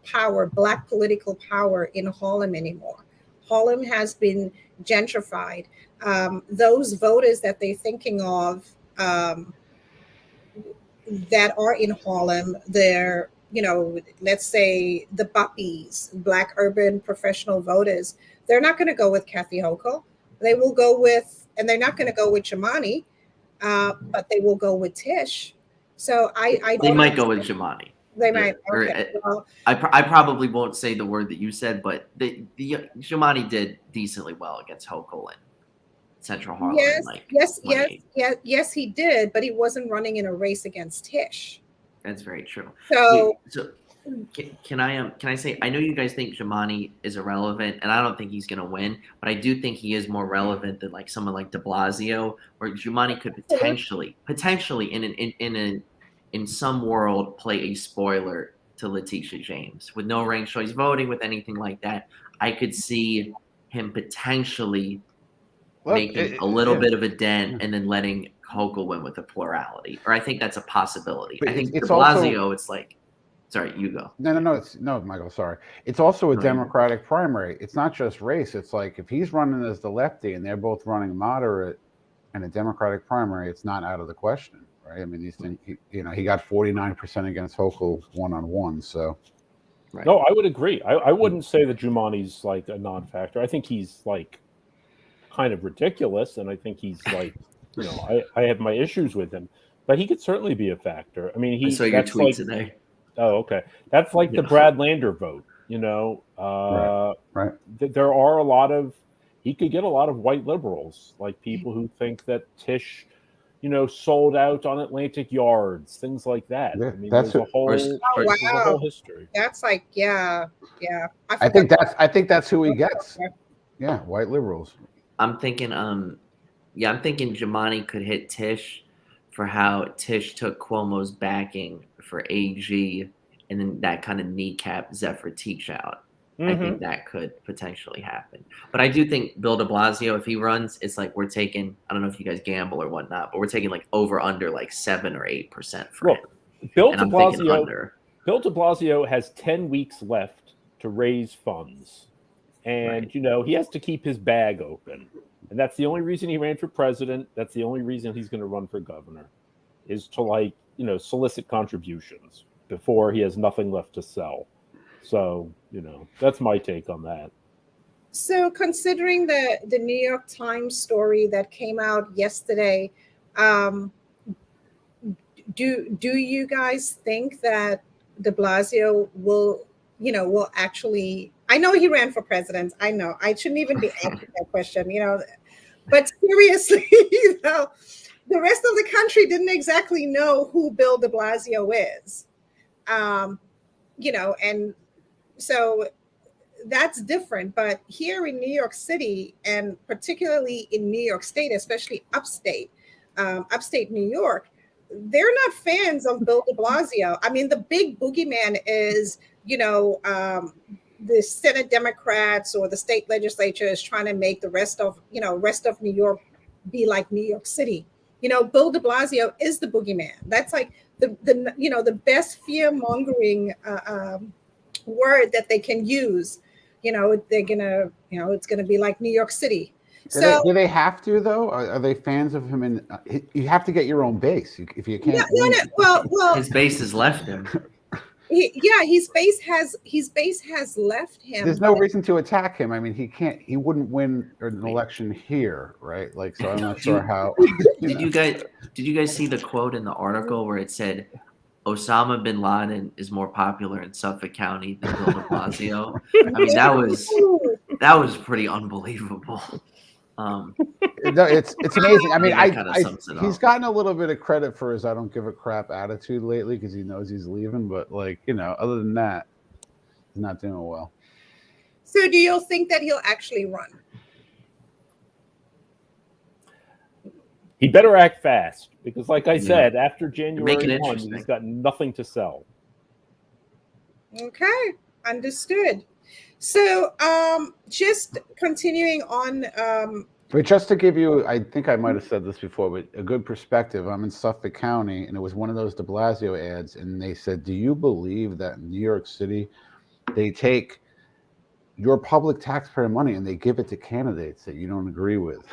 power, Black political power in Harlem anymore. Harlem has been gentrified. Those voters that they're thinking of that are in Harlem, they're, let's say the Buppies, Black urban professional voters, they're not going to go with Kathy Hochul. They will go with, and they're not going to go with Jamani, but they will go with Tish. So they might go with Jamani. They might. Okay. Well, I probably won't say the word that you said, but the Jamani did decently well against Hochul in Central Harlem. Yes, he did, but he wasn't running in a race against Tish. That's very true. So can I say, I know you guys think Jamani is irrelevant, and I don't think he's going to win, but I do think he is more relevant than like someone like De Blasio, where Jamani could potentially in some world play a spoiler to Letitia James with no ranked choice voting, with anything like that. I could see him potentially making a little bit of a dent and then letting Hochul win with a plurality, or I think that's a possibility. But I think De it's Blasio, also, it's like, sorry, you go. No, Michael, sorry. It's also a Democratic primary. It's not just race. It's like if he's running as the lefty and they're both running moderate in a Democratic primary, it's not out of the question, right? I mean, these things, he got 49% against Hochul one-on-one, so. Right. No, I would agree. I wouldn't say that Jumani's like a non-factor. I think he's like kind of ridiculous, and I think he's like, I have my issues with him, but he could certainly be a factor. I mean, I saw your tweet like, today. oh, okay, that's like the Brad Lander vote. Right. There are a lot of, he could get a lot of white liberals, like people who think that Tisch, sold out on Atlantic Yards, things like that. Yeah, I mean, that's there's a whole, Oh, there's a wow. whole history. That's like, yeah. I think that's who he gets. Yeah, white liberals. I'm thinking, Jumaane could hit Tisch for how Tisch took Cuomo's backing for AG, and then that kind of kneecap Zephyr Teach out. I think that could potentially happen. But I do think Bill de Blasio, if he runs, it's like we're taking, I don't know if you guys gamble or whatnot, but we're taking like over under like 7 or 8% for him. Bill de Blasio has 10 weeks left to raise funds. And, he has to keep his bag open. And that's the only reason he ran for president. That's the only reason he's going to run for governor, is to solicit contributions before he has nothing left to sell. So, that's my take on that. So considering the New York Times story that came out yesterday, do you guys think that de Blasio will actually, I know he ran for president. I know I shouldn't even be asking that question, but seriously, the rest of the country didn't exactly know who Bill de Blasio is. And so that's different. But here in New York City, and particularly in New York State, especially upstate New York, they're not fans of Bill de Blasio. I mean, the big boogeyman is, the Senate Democrats or the state legislature is trying to make the rest of New York be like New York City. Bill de Blasio is the boogeyman. That's like the best fear mongering word that they can use. They're gonna, it's gonna be like New York City. Do they have to though? Are they fans of him? And you have to get your own base if you can't. Well, his base has left him. His base has left him. There's no reason to attack him. I mean, he wouldn't win an election here, right? Like, so I'm not sure how. Did you guys see the quote in the article where it said Osama bin Laden is more popular in Suffolk County than Bill de Blasio? I mean, that was pretty unbelievable. No, it's amazing. I mean, he's gotten a little bit of credit for his "I don't give a crap" attitude lately because he knows he's leaving. But other than that, he's not doing well. So, do you think that he'll actually run? He better act fast because, like I said, after January 1, he's got nothing to sell. Okay, understood. So, just continuing on. But just to give you, I think I might have said this before, but a good perspective. I'm in Suffolk County, and it was one of those de Blasio ads, and they said, "Do you believe that in New York City, they take your public taxpayer money and they give it to candidates that you don't agree with?"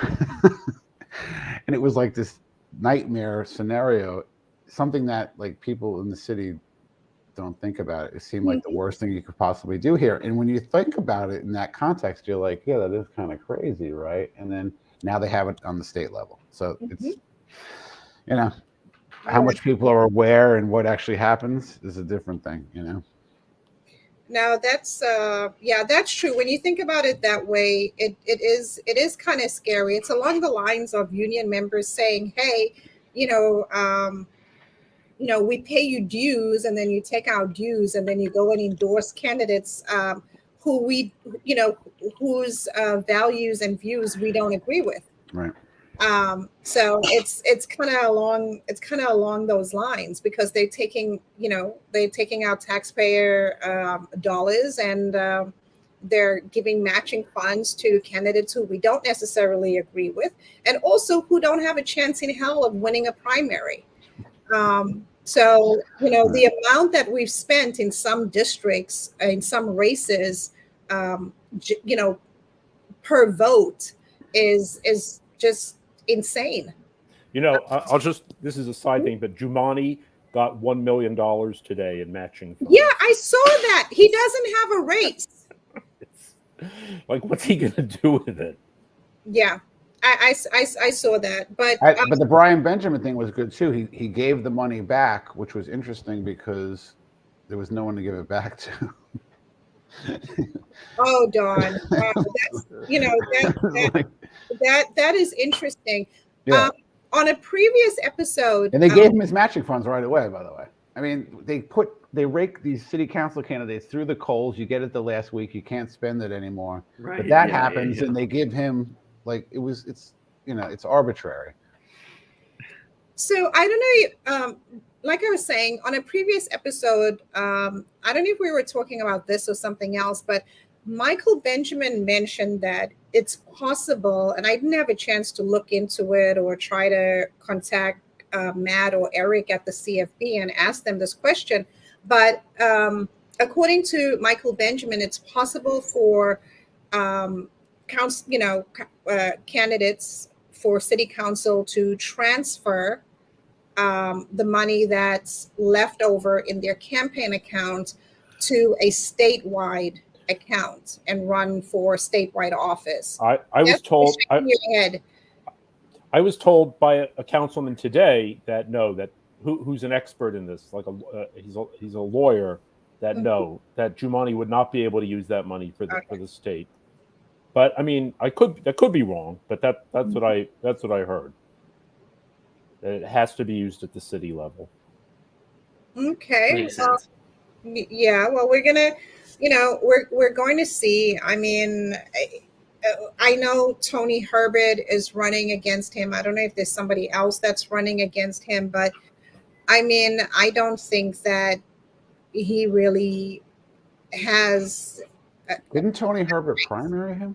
And it was like this nightmare scenario, something that like people in the city don't think about. It seemed like the worst thing you could possibly do here. And when you think about it in that context, you're like, yeah, that is kind of crazy, right? And then now they have it on the state level. So it's, how much people are aware and what actually happens is a different thing, Now that's that's true. When you think about it that way, it is kind of scary. It's along the lines of union members saying, "Hey, we pay you dues, and then you take our dues, and then you go and endorse candidates whose values and views we don't agree with." Right. So it's kind of along those lines because they're taking out taxpayer dollars and they're giving matching funds to candidates who we don't necessarily agree with, and also who don't have a chance in hell of winning a primary. So the amount that we've spent in some districts, in some races, per vote is just insane. This is a side thing, but Jumaane got $1 million today in matching funds. Yeah, I saw that. He doesn't have a race. Like, what's he going to do with it? Yeah, I saw that, but But the Brian Benjamin thing was good too. He gave the money back, which was interesting because there was no one to give it back to. oh darn, that's Like, that is interesting. yeah, On a previous episode, and they gave him his matching funds right away. By the way, I mean they rake these city council candidates through the coals. You get it the last week, you can't spend it anymore. Right. But that Yeah, happens, yeah. and they give him it's arbitrary. So I don't know. Like I was saying on a previous episode, I don't know if we were talking about this or something else, but Michael Benjamin mentioned that it's possible, and I didn't have a chance to look into it or try to contact Matt or Eric at the CFB and ask them this question. But according to Michael Benjamin, it's possible for candidates for city council to transfer the money that's left over in their campaign account to a statewide account and run for statewide office. I was told I was told by a councilman today that no, that who's an expert in this, like he's a lawyer, that no, that Jumaane would not be able to use that money for the state. But I mean, that could be wrong, but that's what I heard. That it has to be used at the city level. Okay. Makes sense. Yeah. Well, we're gonna, we're going to see. I mean, I know Tony Herbert is running against him. I don't know if there's somebody else that's running against him, but I mean, I don't think that he really has. Didn't Tony Herbert primary him?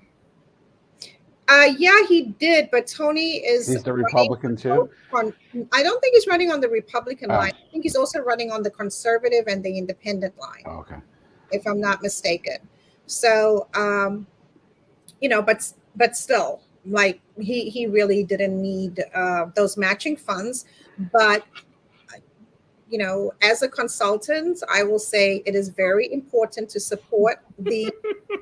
Yeah, he did, but Tony is. He's the Republican too. I don't think he's running on the Republican line. I think he's also running on the conservative and the independent line. Oh, okay. If I'm not mistaken. So, but still, like he really didn't need those matching funds. But as a consultant, I will say it is very important to support the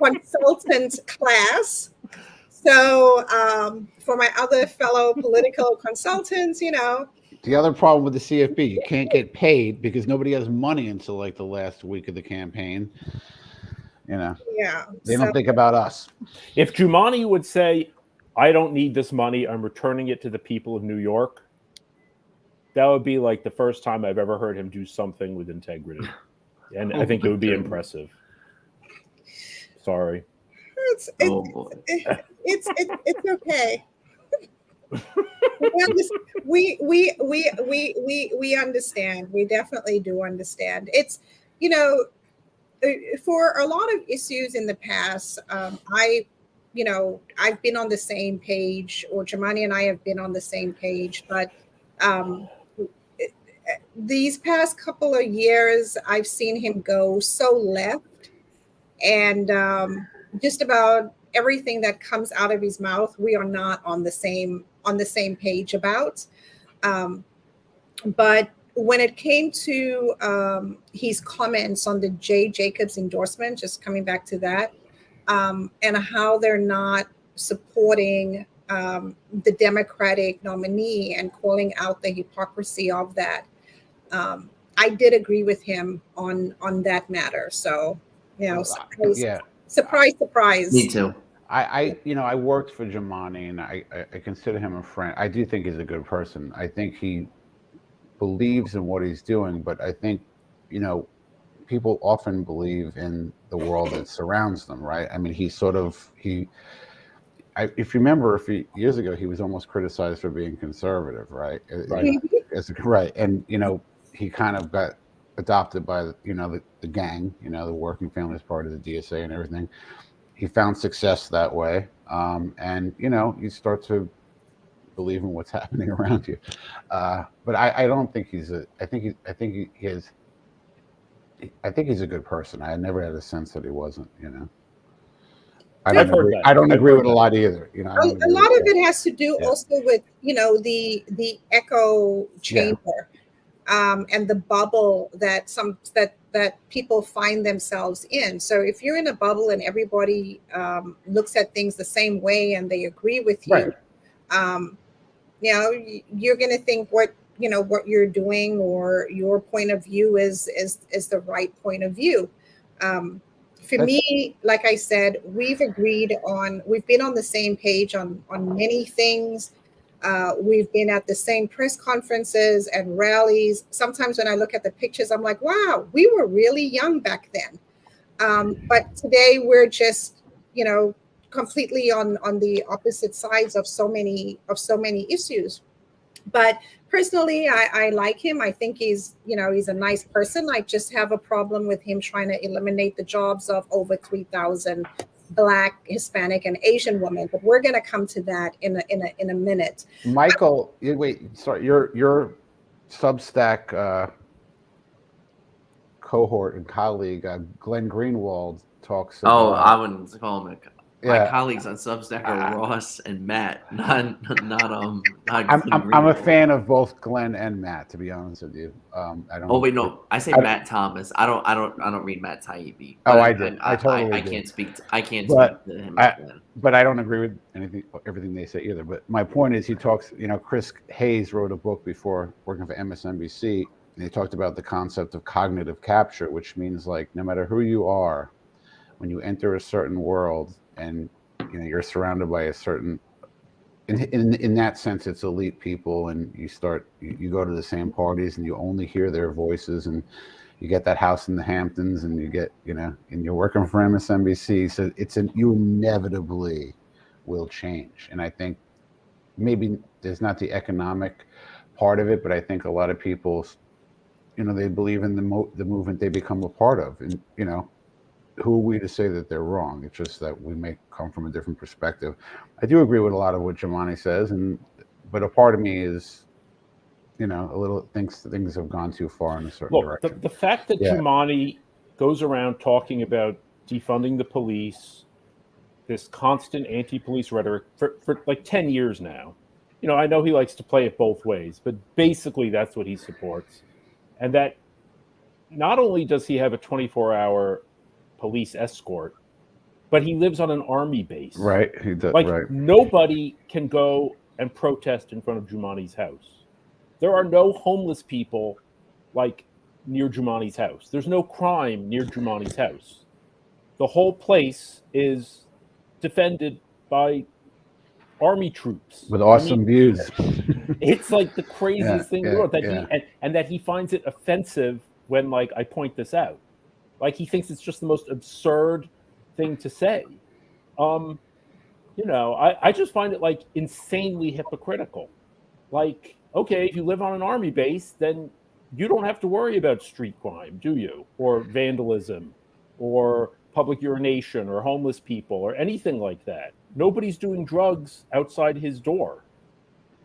consultant class. So for my other fellow political consultants, The other problem with the CFB, you can't get paid because nobody has money until like the last week of the campaign. Yeah. They don't think about us. If Jumaane would say, I don't need this money, I'm returning it to the people of New York, that would be like the first time I've ever heard him do something with integrity. And I think it would be impressive. Sorry. It's okay. We understand. We definitely do understand. It's for a lot of issues in the past, I've been on the same page, or Jumaane and I have been on the same page, but these past couple of years, I've seen him go so left, and just about everything that comes out of his mouth, we are not on the same page about. But when it came to his comments on the Jay Jacobs endorsement, just coming back to that, and how they're not supporting the Democratic nominee and calling out the hypocrisy of that, I did agree with him on that matter. So, surprise. Me too. I worked for Jumaane, and I consider him a friend. I do think he's a good person. I think he believes in what he's doing, but I think, people often believe in the world that surrounds them, right? I mean, if you remember, years ago, he was almost criticized for being conservative, right? Right. Right. And, he kind of got adopted by, the gang, the Working Families Party, the DSA and everything. He found success that way. And, you start to believe in what's happening around you. But I don't think I think he's a good person. I never had a sense that he wasn't, I don't agree with a lot either. A lot of it has to do also with, the echo chamber, and the bubble that people find themselves in. So if you're in a bubble and everybody looks at things the same way and they agree with you, right. um, you're going to think what you're doing or your point of view is the right point of view. For me, like I said, we've been on the same page on many things. We've been at the same press conferences and rallies. Sometimes when I look at the pictures, I'm like, wow, we were really young back then. But today we're just, completely on the opposite sides of so many issues. But personally, I like him. I think he's a nice person. I just have a problem with him trying to eliminate the jobs of over 3,000 Black, Hispanic, and Asian women. But we're going to come to that in a minute. Michael, wait, sorry, your Substack cohort and colleague, Glenn Greenwald, talks about. Oh, I wouldn't call him my colleagues on Substack are Ross and Matt, not I'm a fan of both Glenn and Matt, to be honest with you. I don't. Oh wait, no, I say Matt Thomas. I don't read Matt Taibbi. Oh, I did. I totally I did. can't speak to him. But I don't agree with everything they say either. But my point is, he talks. Chris Hayes wrote a book before working for MSNBC, and he talked about the concept of cognitive capture, which means like no matter who you are, when you enter a certain world and you're surrounded by a certain in that sense it's elite people, and you go to the same parties and you only hear their voices, and you get that house in the Hamptons, and you get and you're working for MSNBC, so you inevitably will change. And I think maybe there's not the economic part of it, but I think a lot of people they believe in the movement they become a part of, and who are we to say that they're wrong? It's just that we may come from a different perspective. I do agree with a lot of what Jumaane says, but a part of me is, a little things have gone too far in a certain direction. The fact that Jumaane goes around talking about defunding the police, this constant anti-police rhetoric for like 10 years now. I know he likes to play it both ways, but basically that's what he supports. And that not only does he have a 24-hour police escort, but he lives on an army base. Right. He does. Like right. Nobody can go and protest in front of Jumaane's house. There are no homeless people like near Jumaane's house. There's no crime near Jumaane's house. The whole place is defended by army troops with awesome views. It's like the craziest thing in the world that he finds it offensive when like I point this out. Like he thinks it's just the most absurd thing to say. I just find it like insanely hypocritical. Like, okay, if you live on an army base, then you don't have to worry about street crime, do you? Or vandalism, or public urination, or homeless people, or anything like that. Nobody's doing drugs outside his door.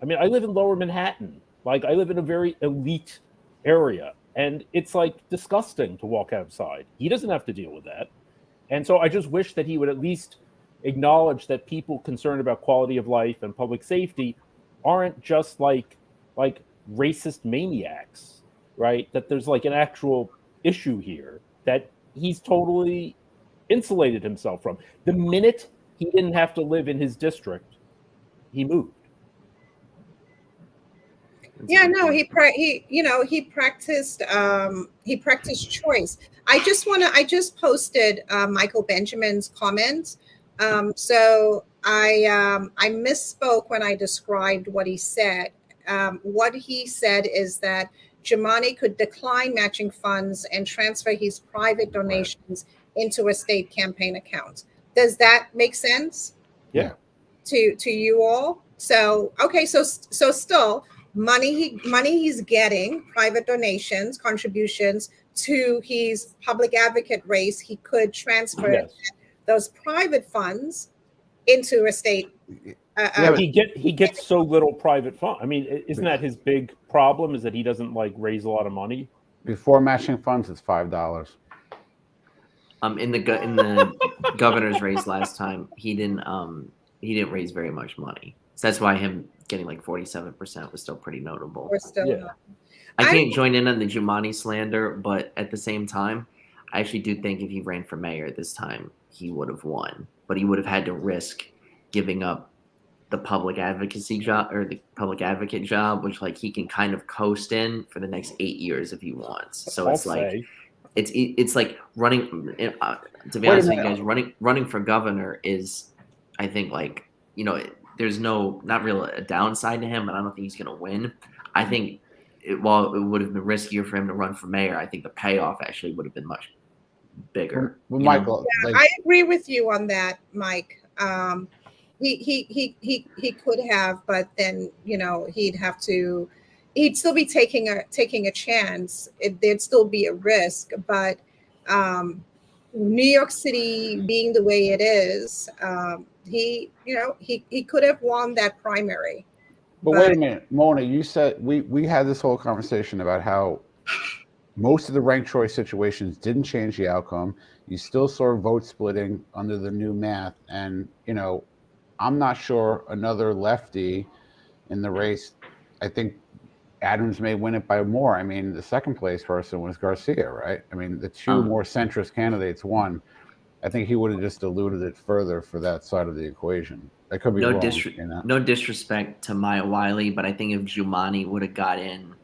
I mean, I live in Lower Manhattan. Like, I live in a very elite area. And it's like disgusting to walk outside. He doesn't have to deal with that. And so I just wish that he would at least acknowledge that people concerned about quality of life and public safety aren't just like racist maniacs, right? That there's like an actual issue here that he's totally insulated himself from. The minute he didn't have to live in his district, he moved. Yeah, no, he practiced choice. I just posted Michael Benjamin's comments. So I misspoke when I described what he said. What he said is that Jumaane could decline matching funds and transfer his private donations into a state campaign account. Does that make sense? Yeah. To you all? So okay, so still money he's getting, private donations, contributions to his public advocate race, he could transfer those private funds into a state. He gets so little private fund. I mean, isn't that his big problem? Is that he doesn't like raise a lot of money? Before matching funds, it's $5. In the governor's race last time, he didn't raise very much money. So that's why him getting like 47% was still pretty notable. We're still I can't join in on the Jumaane slander, but at the same time, I actually do think if he ran for mayor this time, he would have won. But he would have had to risk giving up the public advocacy job or the public advocate job, which like he can kind of coast in for the next 8 years if he wants. So it's like it's like running. To be honest with you guys, running for governor is, I think, like, you know, there's not really a downside to him, but I don't think he's going to win. I think while it would have been riskier for him to run for mayor, I think the payoff actually would have been much bigger. Well, Michael, yeah, I agree with you on that, Mike. He could have, but then, you know, he'd still be taking a chance. There'd still be a risk, but New York City being the way it is, he could have won that primary. But wait a minute, Mona, you said we had this whole conversation about how most of the ranked choice situations didn't change the outcome. You still saw vote splitting under the new math. And, you know, I'm not sure another lefty in the race. I think Adams may win it by more. I mean, the second place person was Garcia, right? I mean, the two more centrist candidates won. I think he would have just diluted it further for that side of the equation. I could be wrong. No disrespect to Maya Wiley, but I think if Giuliani would have got in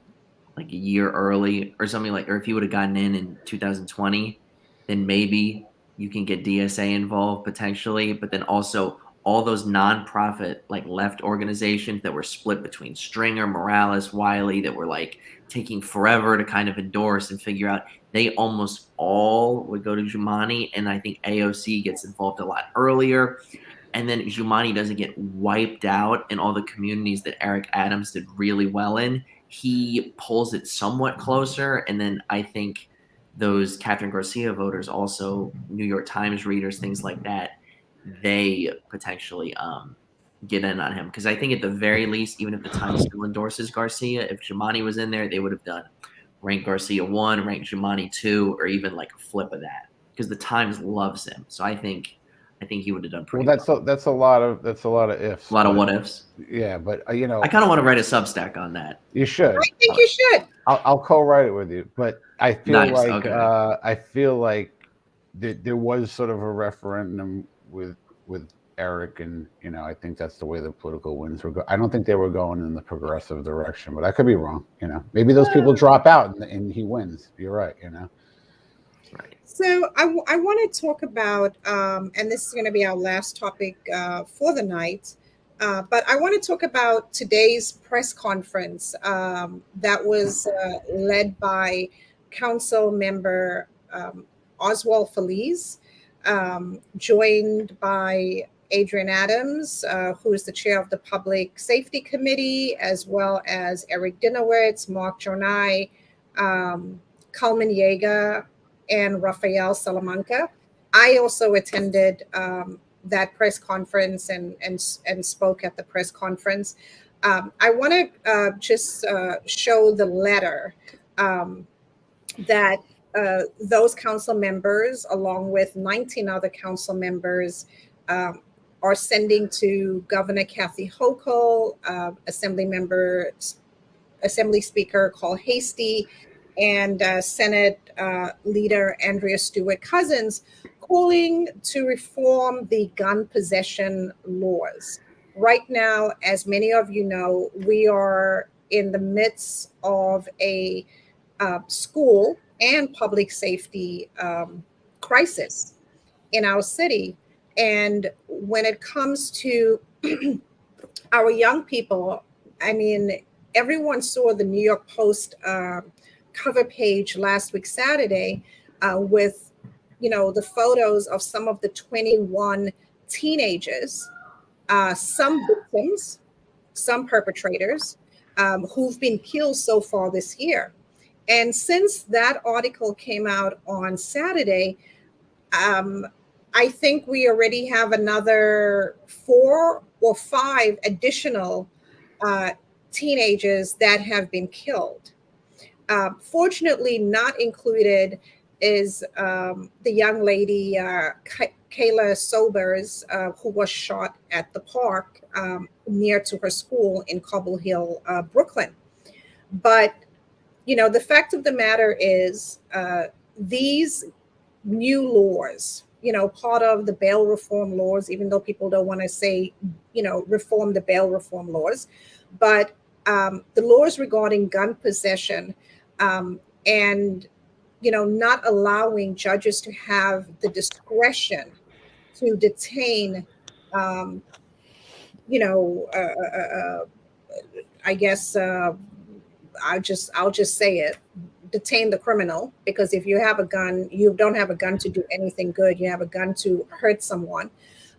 like a year early or something, like, or if he would have gotten in 2020, then maybe you can get DSA involved potentially. But then also all those nonprofit like left organizations that were split between Stringer, Morales, Wiley, that were like taking forever to kind of endorse and figure out, they almost all would go to Giuliani. And I think AOC gets involved a lot earlier. And then Giuliani doesn't get wiped out in all the communities that Eric Adams did really well in. He pulls it somewhat closer. And then I think those Catherine Garcia voters, also New York Times readers, things like that, they potentially get in on him. Because I think at the very least, even if the Times still endorses Garcia, if Giuliani was in there, they would have done rank Garcia 1, rank Giuliani 2, or even like a flip of that. Because the Times loves him. So I think he would have done pretty well. That's a lot of ifs. A lot of what ifs. Yeah, but you know, I kind of want to write a Substack on that. You should. I think you should. I'll co-write it with you. But I feel like there was sort of a referendum with Eric, and you know, I think that's the way the political winds were going. I don't think they were going in the progressive direction, but I could be wrong. You know, maybe those people drop out and he wins. You're right. You know. Right. So I want to talk about, and this is going to be our last topic for the night, but I want to talk about today's press conference that was led by Council Member Oswald Feliz, joined by Adrian Adams, who is the chair of the Public Safety Committee, as well as Eric Dinowitz, Mark Jonai, Kalman Yeager, and Rafael Salamanca. I also attended that press conference and spoke at the press conference. I want to just show the letter that those council members, along with 19 other council members, are sending to Governor Kathy Hochul, Assembly Speaker Carl Hastie, and Senate Leader Andrea Stewart-Cousins, calling to reform the gun possession laws. Right now, as many of you know, we are in the midst of a school and public safety crisis in our city. And when it comes to our young people, I mean, everyone saw the New York Post cover page last week, Saturday, with, you know, the photos of some of the 21 teenagers, some victims, some perpetrators, who've been killed so far this year. And since that article came out on Saturday, I think we already have another 4 or 5 additional teenagers that have been killed. Fortunately, not included is the young lady, Kayla Sobers, who was shot at the park near to her school in Cobble Hill, Brooklyn. But, you know, the fact of the matter is these new laws part of the bail reform laws, even though people don't want to say, reform the bail reform laws. But the laws regarding gun possession and, not allowing judges to have the discretion to detain, I guess I'll just say it, detain the criminal, because if you have a gun, you don't have a gun to do anything good. You have a gun to hurt someone.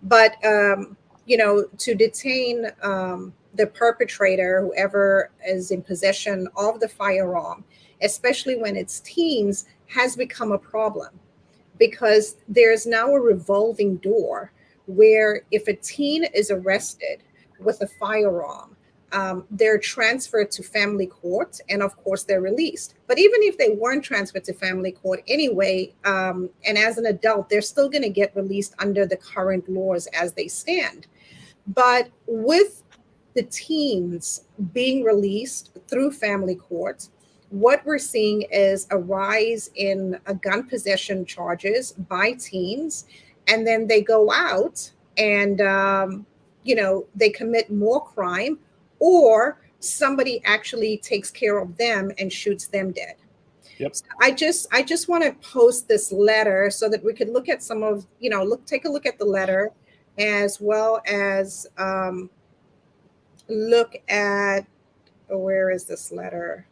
But to detain the perpetrator, whoever is in possession of the firearm, especially when it's teens, has become a problem, because there's now a revolving door where if a teen is arrested with a firearm, they're transferred to family court, and of course they're released. But even if they weren't transferred to family court anyway, and as an adult, they're still going to get released under the current laws as they stand. But with the teens being released through family court, what we're seeing is a rise in gun possession charges by teens, and then they go out and they commit more crime, or somebody actually takes care of them and shoots them dead. Yep. So I just want to post this letter so that we could look at some of, take a look at the letter, as well as look at, where is this letter?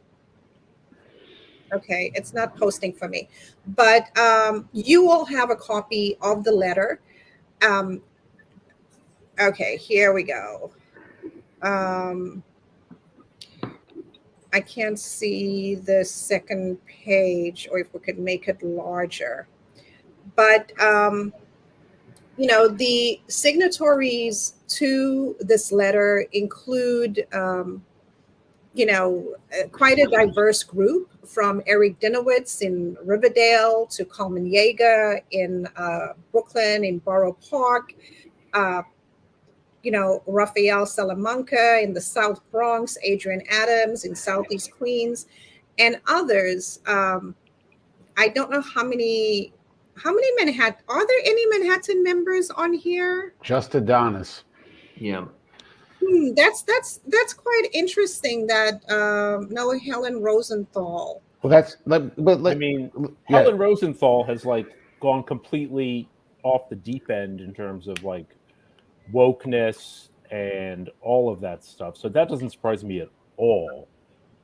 Okay, it's not posting for me, but you all have a copy of the letter. Okay, here we go. I can't see the second page, or if we could make it larger. But, the signatories to this letter include, quite a diverse group, from Eric Dinowitz in Riverdale to Coleman Yeager in Brooklyn, in Borough Park, Rafael Salamanca in the South Bronx, Adrian Adams in Southeast Queens, and others. I don't know how many Manhattan, are there any Manhattan members on here? Just Adonis. Yeah. That's quite interesting that Noah Helen Rosenthal. Well, Helen Rosenthal has gone completely off the deep end in terms of wokeness and all of that stuff. So that doesn't surprise me at all.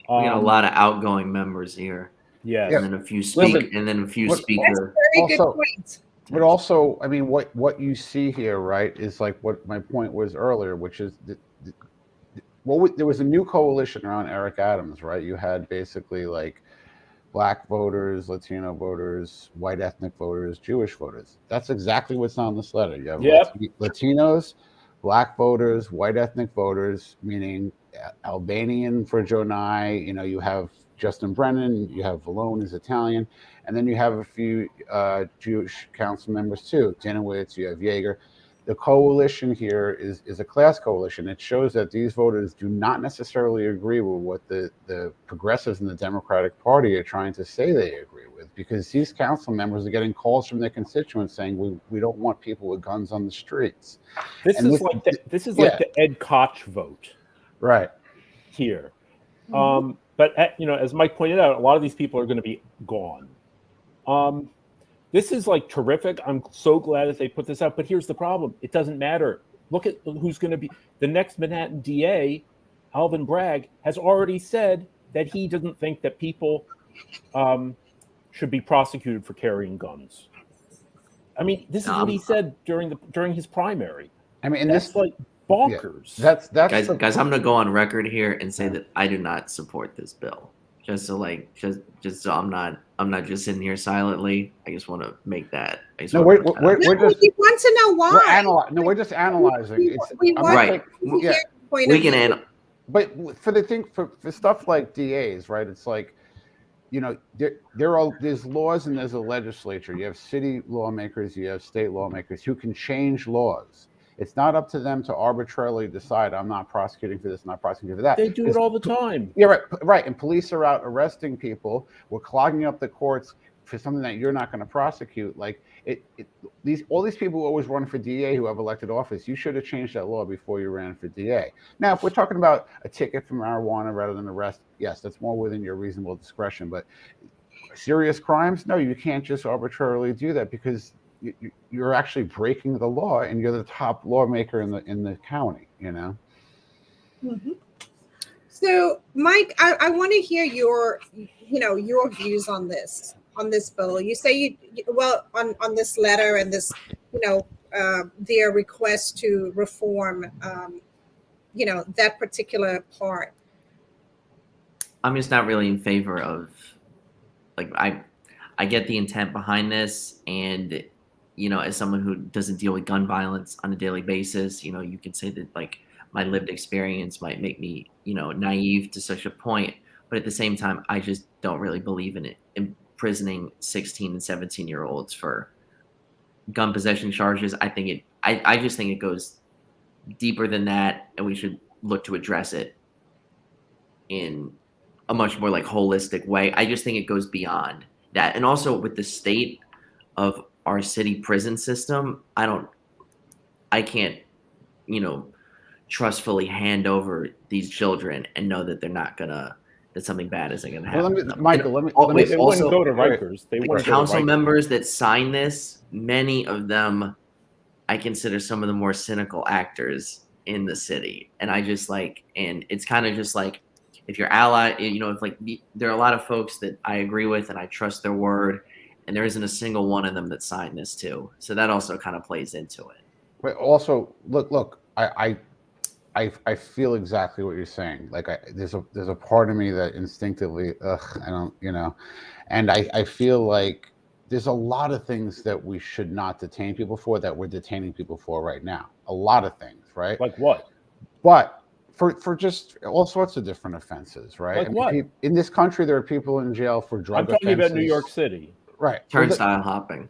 We got a lot of outgoing members here. Yeah, and then a few speaker. That's a very good point. But also, I mean, what you see here, right, is what my point was earlier, which is there was a new coalition around Eric Adams, right? You had basically Black voters, Latino voters, white ethnic voters, Jewish voters. That's exactly what's on this letter. You have Latinos, Black voters, white ethnic voters, meaning Albanian for Joe Nye. You have Justin Brennan, you have Vallone is Italian, and then you have a few Jewish council members too. Dinowitz, you have Yeager. The coalition here is a class coalition. It shows that these voters do not necessarily agree with what the progressives in the Democratic Party are trying to say they agree with, because these council members are getting calls from their constituents saying we don't want people with guns on the streets. This is like the Ed Koch vote, right here. But as Mike pointed out, a lot of these people are going to be gone. This is terrific. I'm so glad that they put this out. But here's the problem: it doesn't matter. Look at who's going to be the next Manhattan DA. Alvin Bragg has already said that he doesn't think that people should be prosecuted for carrying guns. I mean, this is what he said during his primary. I mean, and that's bonkers. Yeah, that's guys. I'm gonna go on record here and say that I do not support this bill. Just so I'm not just sitting here silently. I just want to make that. We want to know why. We're just analyzing. We can But for stuff like DAs, right? It's there's laws and there's a legislature. You have city lawmakers, you have state lawmakers who can change laws. It's not up to them to arbitrarily decide, I'm not prosecuting for this, I'm not prosecuting for that. They do it all the time. Yeah, right. And police are out arresting people. We're clogging up the courts. for something that you're not going to prosecute. Like all these people who always run for DA who have elected office, you should have changed that law before you ran for DA. Now, if we're talking about a ticket for marijuana rather than arrest, yes, that's more within your reasonable discretion. But serious crimes, no, you can't just arbitrarily do that, because you're actually breaking the law, and you're the top lawmaker in the county. Mm-hmm. So, Mike, I want to hear your views on this bill. You say on this letter and this, their request to reform, that particular part. I'm just not really in favor of, like, I get the intent behind this, and as someone who doesn't deal with gun violence on a daily basis, you can say that, like, my lived experience might make me, naive to such a point. But at the same time, I just don't really believe in it, imprisoning 16 and 17-year-olds for gun possession charges. I just think it goes deeper than that, and we should look to address it in a much more, like, holistic way. I just think it goes beyond that. And also with the state of our city prison system, I can't, trustfully hand over these children and know that they're not gonna, that something bad isn't gonna happen. They wouldn't go to Rikers. They wouldn't. Council members that sign this, many of them, I consider some of the more cynical actors in the city. And I just and it's kind of just like, if your ally, if there are a lot of folks that I agree with and I trust their word, and there isn't a single one of them that signed this too. So that also kind of plays into it. But also, look, I feel exactly what you're saying. Like, there's a part of me that instinctively, I don't, and I feel like there's a lot of things that we should not detain people for that we're detaining people for right now. A lot of things, right? Like what? But for just all sorts of different offenses, right? Like what? In this country, there are people in jail for drug offenses. I'm talking about New York City. Right. Turnstile hopping.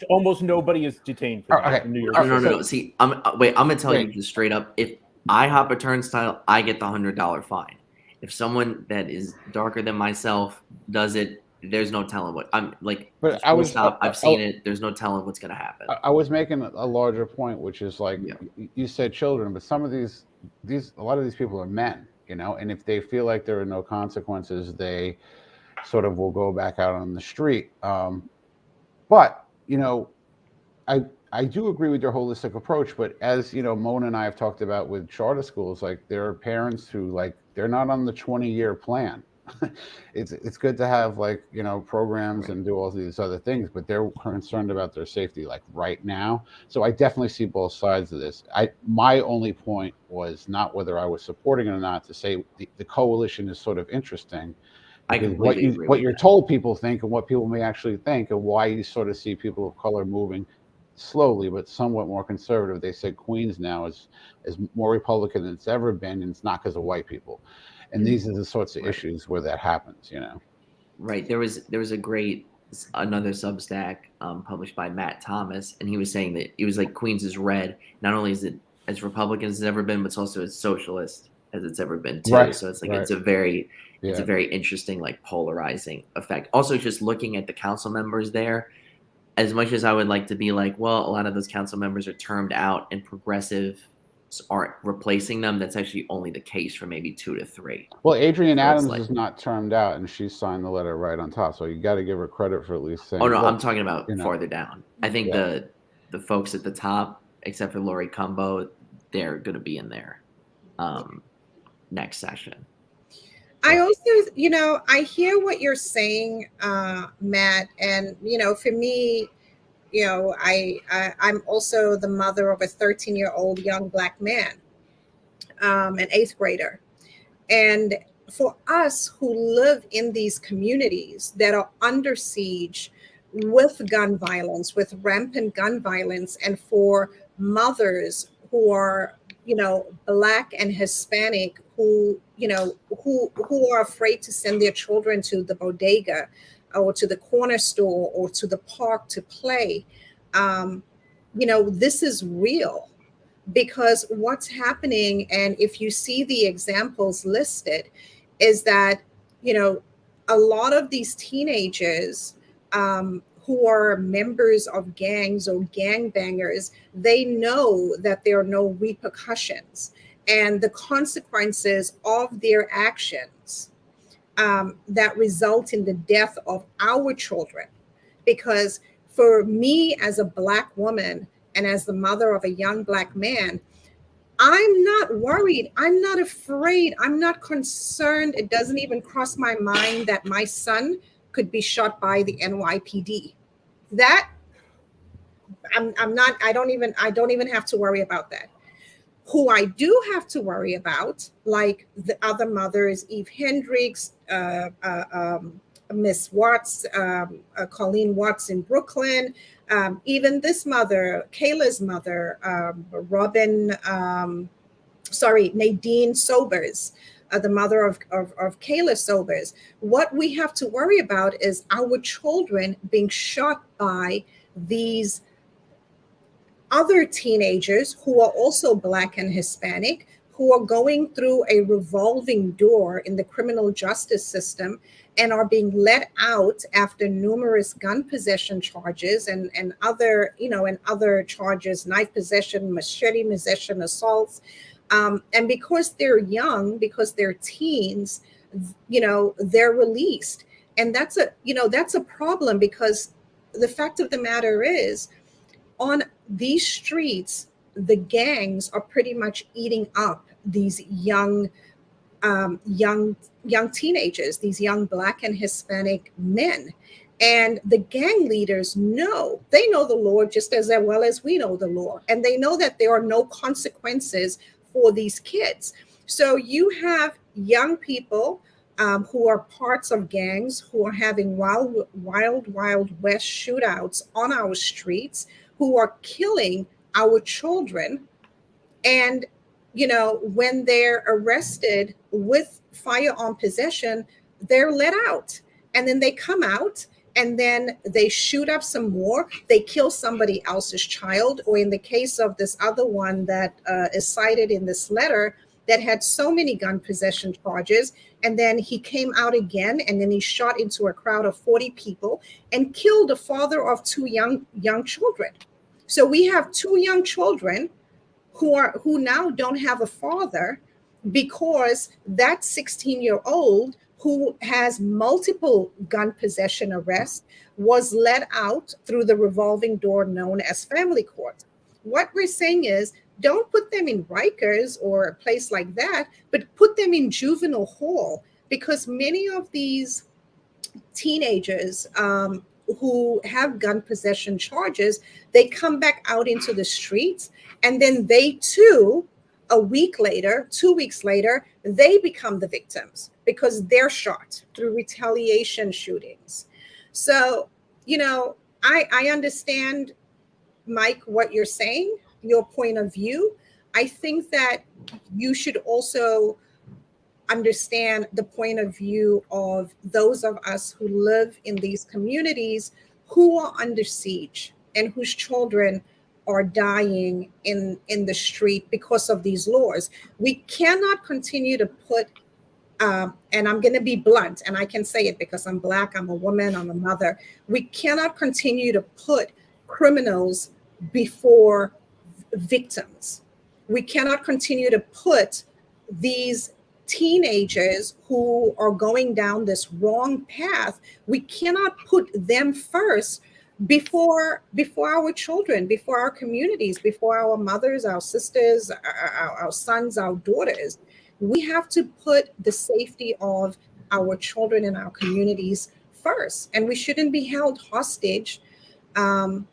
Almost nobody is detained for that in New York City. No. See, I'm gonna tell you just straight up. If I hop a turnstile, I get the $100 fine. If someone that is darker than myself does it, there's no telling what I'm like. But I've seen it. There's no telling what's gonna happen. I was making a larger point, which is like, you said children, but some of a lot of these people are men, and if they feel like there are no consequences, they sort of will go back out on the street. But I do agree with your holistic approach, but as Mona and I have talked about with charter schools, like, there are parents who, like, they're not on the 20-year plan. It's good to have, like, programs and do all these other things, but they're concerned about their safety, like, right now. So I definitely see both sides of this. My only point was not whether I was supporting it or not, to say the coalition is sort of interesting. What you're told people think and what people may actually think, and why you sort of see people of color moving slowly but somewhat more conservative. They said Queens now is more Republican than it's ever been, and it's not because of white people. And these are the sorts of issues where that happens, Right. There was another Substack published by Matt Thomas, and he was saying that it was like Queens is red. Not only is it as Republican as it's ever been, but it's also as socialist as it's ever been too. Right. So it's like it's a very interesting, like, polarizing effect. Also, just looking at the council members there, as much as I would like to be like, well, a lot of those council members are termed out and progressives aren't replacing them, that's actually only the case for maybe 2 to 3. Well, Adrienne Adams is not termed out, and she signed the letter right on top. So you got to give her credit for at least saying. Oh no, I'm talking about farther down. I think the folks at the top, except for Lori Cumbo, they're going to be in there next session. I also, I hear what you're saying, Matt, and for me, I'm also the mother of a 13-year-old young Black man, an 8th grader. And for us who live in these communities that are under siege with gun violence, with rampant gun violence, and for mothers who are, Black and Hispanic who are afraid to send their children to the bodega or to the corner store or to the park to play, this is real, because what's happening, and if you see the examples listed, is that, a lot of these teenagers who are members of gangs or gangbangers, they know that there are no repercussions and the consequences of their actions that result in the death of our children. Because for me, as a Black woman and as the mother of a young Black man, I'm not worried. I'm not afraid. I'm not concerned. It doesn't even cross my mind that my son could be shot by the NYPD. That I'm not. I don't even have to worry about that. Who I do have to worry about, like the other mothers, Eve Hendricks, Miss Watts, Colleen Watts in Brooklyn, even this mother, Kayla's mother, Nadine Sobers, the mother of Kayla Sobers. What we have to worry about is our children being shot by these other teenagers who are also Black and Hispanic, who are going through a revolving door in the criminal justice system and are being let out after numerous gun possession charges and other charges, knife possession, machete possession, assaults. And because they're young, because they're teens, they're released. And that's a problem, because the fact of the matter is, on these streets, the gangs are pretty much eating up these young teenagers, these young Black and Hispanic men. And the gang leaders know the law just as well as we know the law. And they know that there are no consequences for these kids. So you have young people who are parts of gangs who are having wild west shootouts on our streets, who are killing our children. And, when they're arrested with firearm possession, they're let out. And then they come out and then they shoot up some more. They kill somebody else's child. Or in the case of this other one that is cited in this letter that had so many gun possession charges, and then he came out again, and then he shot into a crowd of 40 people and killed the father of two young children. So we have two young children who now don't have a father, because that 16-year-old who has multiple gun possession arrests was let out through the revolving door known as family court. What we're saying is, don't put them in Rikers or a place like that, but put them in juvenile hall, because many of these teenagers who have gun possession charges, they come back out into the streets, and then they too, a week later, 2 weeks later, they become the victims because they're shot through retaliation shootings. So, I understand, Mike, what you're saying, your point of view. I think that you should also understand the point of view of those of us who live in these communities who are under siege and whose children are dying in the street because of these laws. We cannot continue to put, and I'm going to be blunt, and I can say it because I'm Black, I'm a woman, I'm a mother. We cannot continue to put criminals before victims. We cannot continue to put these teenagers who are going down this wrong path, we cannot put them first before our children, before our communities, before our mothers, our sisters, our sons, our daughters. We have to put the safety of our children and our communities first, and we shouldn't be held hostage and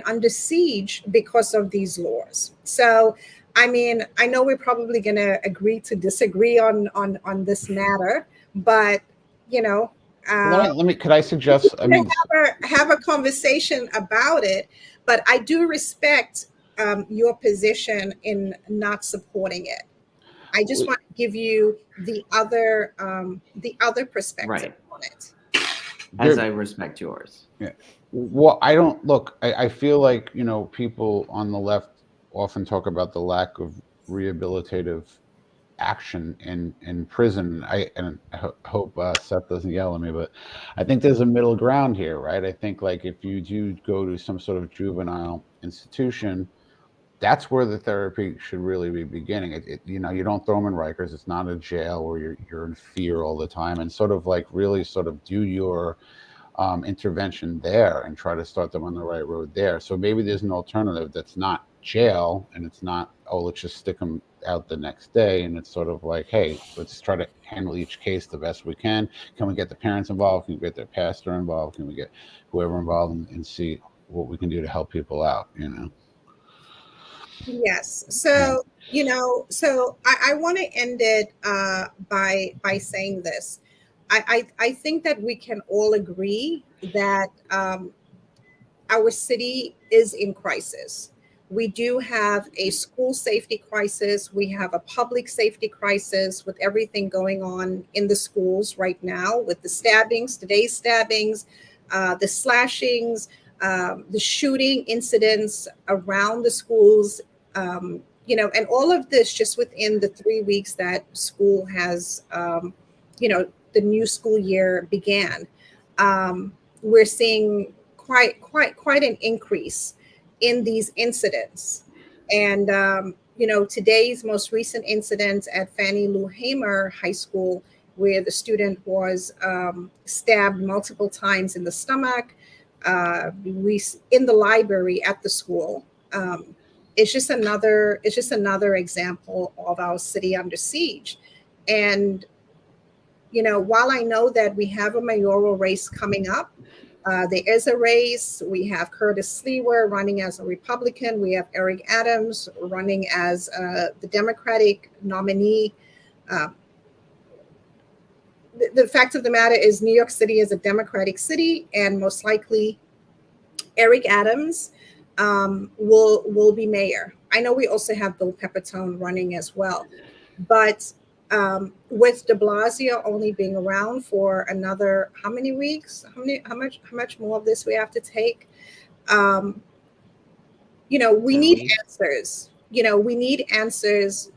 under siege because of these laws. So I mean, I know we're probably going to agree to disagree on this matter, but could I suggest? I mean, have a conversation about it. But I do respect your position in not supporting it. I just want to give you the other perspective on it. As I respect yours. Yeah. Well, I don't look. I feel like people on the left often talk about the lack of rehabilitative action in prison. I hope Seth doesn't yell at me, but I think there's a middle ground here, right? I think like if you do go to some sort of juvenile institution, that's where the therapy should really be beginning. You know, you don't throw them in Rikers. It's not a jail where you're in fear all the time, and sort of like really sort of do your intervention there and try to start them on the right road there. So maybe there's an alternative that's not jail, and it's not, oh, let's just stick them out the next day. And it's sort of like, hey, let's try to handle each case the best we can. Can we get the parents involved? Can we get their pastor involved? Can we get whoever involved and see what we can do to help people out, you know? Yes. So, you know, so I want to end it by saying this. I think that we can all agree that our city is in crisis. We do have a school safety crisis. We have a public safety crisis with everything going on in the schools right now, with the stabbings, today's stabbings, the slashings, the shooting incidents around the schools, you know, and all of this just within the 3 weeks that school has, you know, the new school year began. We're seeing quite an increase in these incidents. And, you know, today's most recent incident at Fannie Lou Hamer High School, where the student was stabbed multiple times in the stomach, in the library at the school. It's just another example of our city under siege. And, you know, while I know that we have a mayoral race coming up, there is a race. We have Curtis Sleewer running as a Republican. We have Eric Adams running as the Democratic nominee. The fact of the matter is New York City is a Democratic city, and most likely Eric Adams will be mayor. I know we also have Bill Pepitone running as well, but with de Blasio only being around for another how many weeks? How much more of this we have to take? You know, we need answers. You know, we need answers.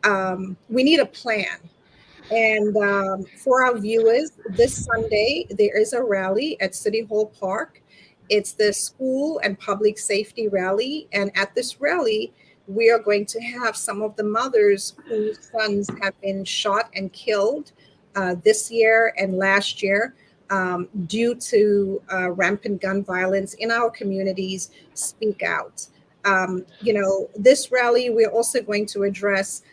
We need a plan. And for our viewers, this Sunday there is a rally at City Hall Park. It's the school and public safety rally, and at this rally, we are going to have some of the mothers whose sons have been shot and killed this year and last year due to rampant gun violence in our communities speak out. You know, this rally, we're also going to address,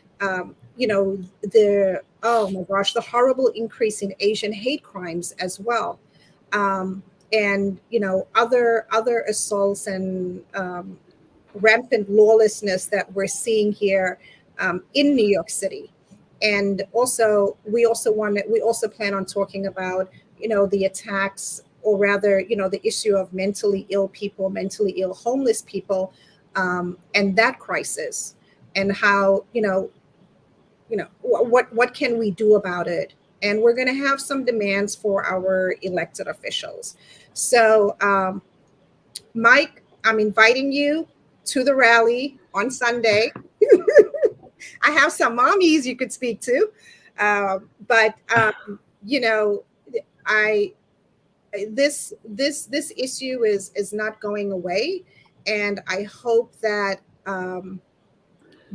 you know, the horrible increase in Asian hate crimes as well. And, you know, other assaults and rampant lawlessness that we're seeing here in New York City. And also, we also plan on talking about, you know, the attacks, or rather, you know, the issue of mentally ill people, mentally ill homeless people, and that crisis, and how, you know, what can we do about it? And we're going to have some demands for our elected officials. So, Mike, I'm inviting you to the rally on Sunday. I have some mommies you could speak to, but you know, this issue is not going away, and I hope that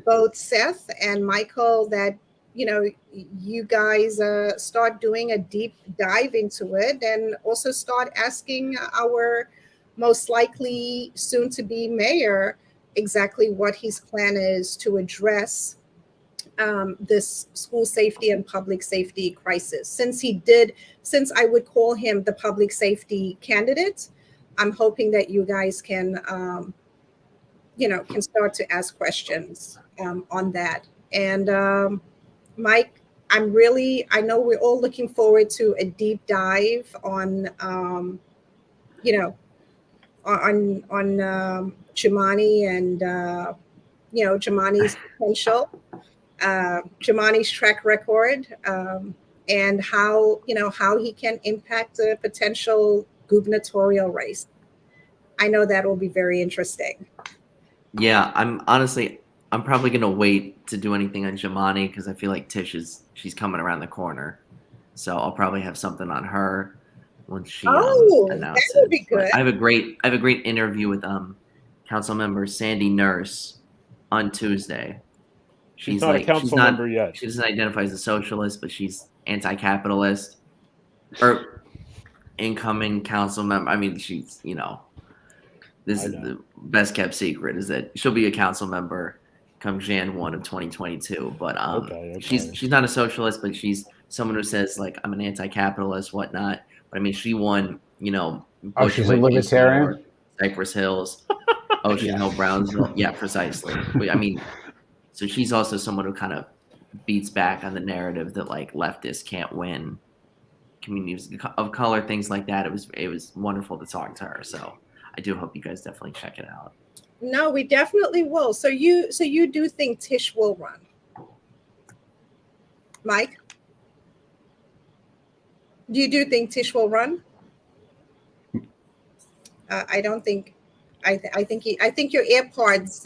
both Seth and Michael, that, you know, you guys start doing a deep dive into it, and also start asking our most likely soon-to-be mayor exactly what his plan is to address this school safety and public safety crisis. Since I would call him the public safety candidate, I'm hoping that you guys can, you know, can start to ask questions on that. And Mike, I know we're all looking forward to a deep dive on, you know, on Jumaane and, you know, Jumane's potential, Jumane's track record, and how, you know, how he can impact a potential gubernatorial race. I know that will be very interesting. Yeah, I'm honestly, I'm probably gonna wait to do anything on Jamani because I feel like she's coming around the corner, so I'll probably have something on her when she announces. That would be good. But I have a great interview with council member Sandy Nurse on Tuesday. She's not a council member yet. She doesn't identify as a socialist, but she's anti-capitalist or incoming council member. I mean, she's this is the best kept secret is that she'll be a council member come Jan 1 of 2022. But okay. she's not a socialist, but she's someone who says like I'm an anti-capitalist, whatnot. But I mean, she won, she's a libertarian. Cypress Hills. Ocean Hill, Brownsville. Yeah, precisely. But, I mean, so she's also someone who kind of beats back on the narrative that like leftists can't win communities of color, things like that. It was wonderful to talk to her. So I do hope you guys definitely check it out. No, we definitely will. So you do think Tish will run, Mike? You do think Tish will run? I don't think. I think your AirPods.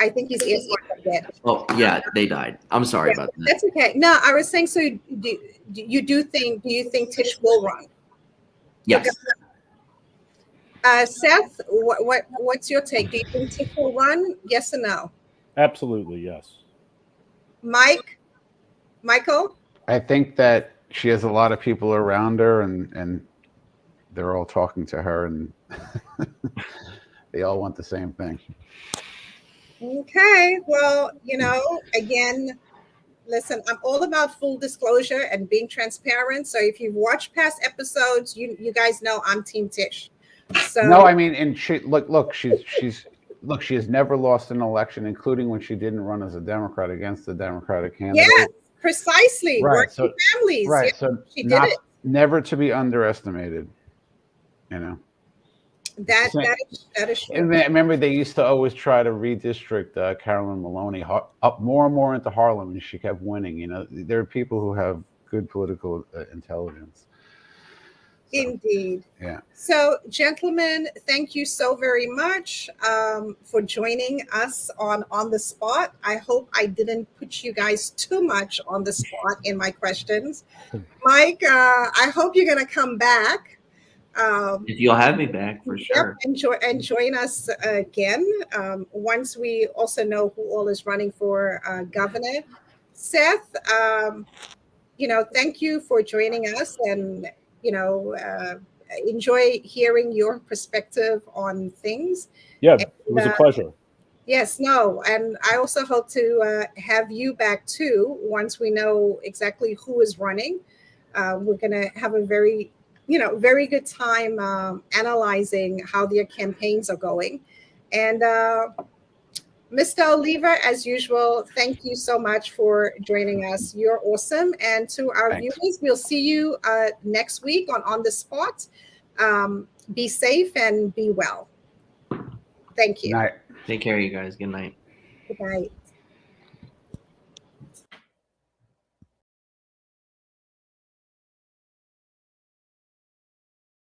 I think his AirPods are dead. Oh yeah, they died. I'm sorry about that. That's okay. No, I was saying. So do you think Tish will run? Yes. Seth, what's your take? Do you think Tish will run? Yes or no? Absolutely, yes. Michael? I think that she has a lot of people around her, and they're all talking to her, and they all want the same thing. Okay. Well, again, listen, I'm all about full disclosure and being transparent. So if you've watched past episodes, you guys know I'm Team Tish. So no, I mean, and she she has never lost an election, including when she didn't run as a Democrat against the Democratic candidate. Yes, precisely. Right. Working families. Right. Yeah, so she did it. Never to be underestimated. That is true. And remember, they used to always try to redistrict Carolyn Maloney up more and more into Harlem, and she kept winning. There are people who have good political intelligence. So, indeed. Yeah. So, gentlemen, thank you so very much for joining us on the spot. I hope I didn't put you guys too much on the spot in my questions. Mike, I hope you're going to come back. If you'll have me back, for sure. And join us again once we also know who all is running for governor. Seth, thank you for joining us, and enjoy hearing your perspective on things. Yeah, it was a pleasure. Yes, no, and I also hope to have you back too once we know exactly who is running. We're going to have a very good time analyzing how their campaigns are going. And Mr. Oliva, as usual, thank you so much for joining us. You're awesome. And to our viewers, we'll see you next week on the spot. Be safe and be well. Thank you. Night. Take care, you guys. Good night. Good night.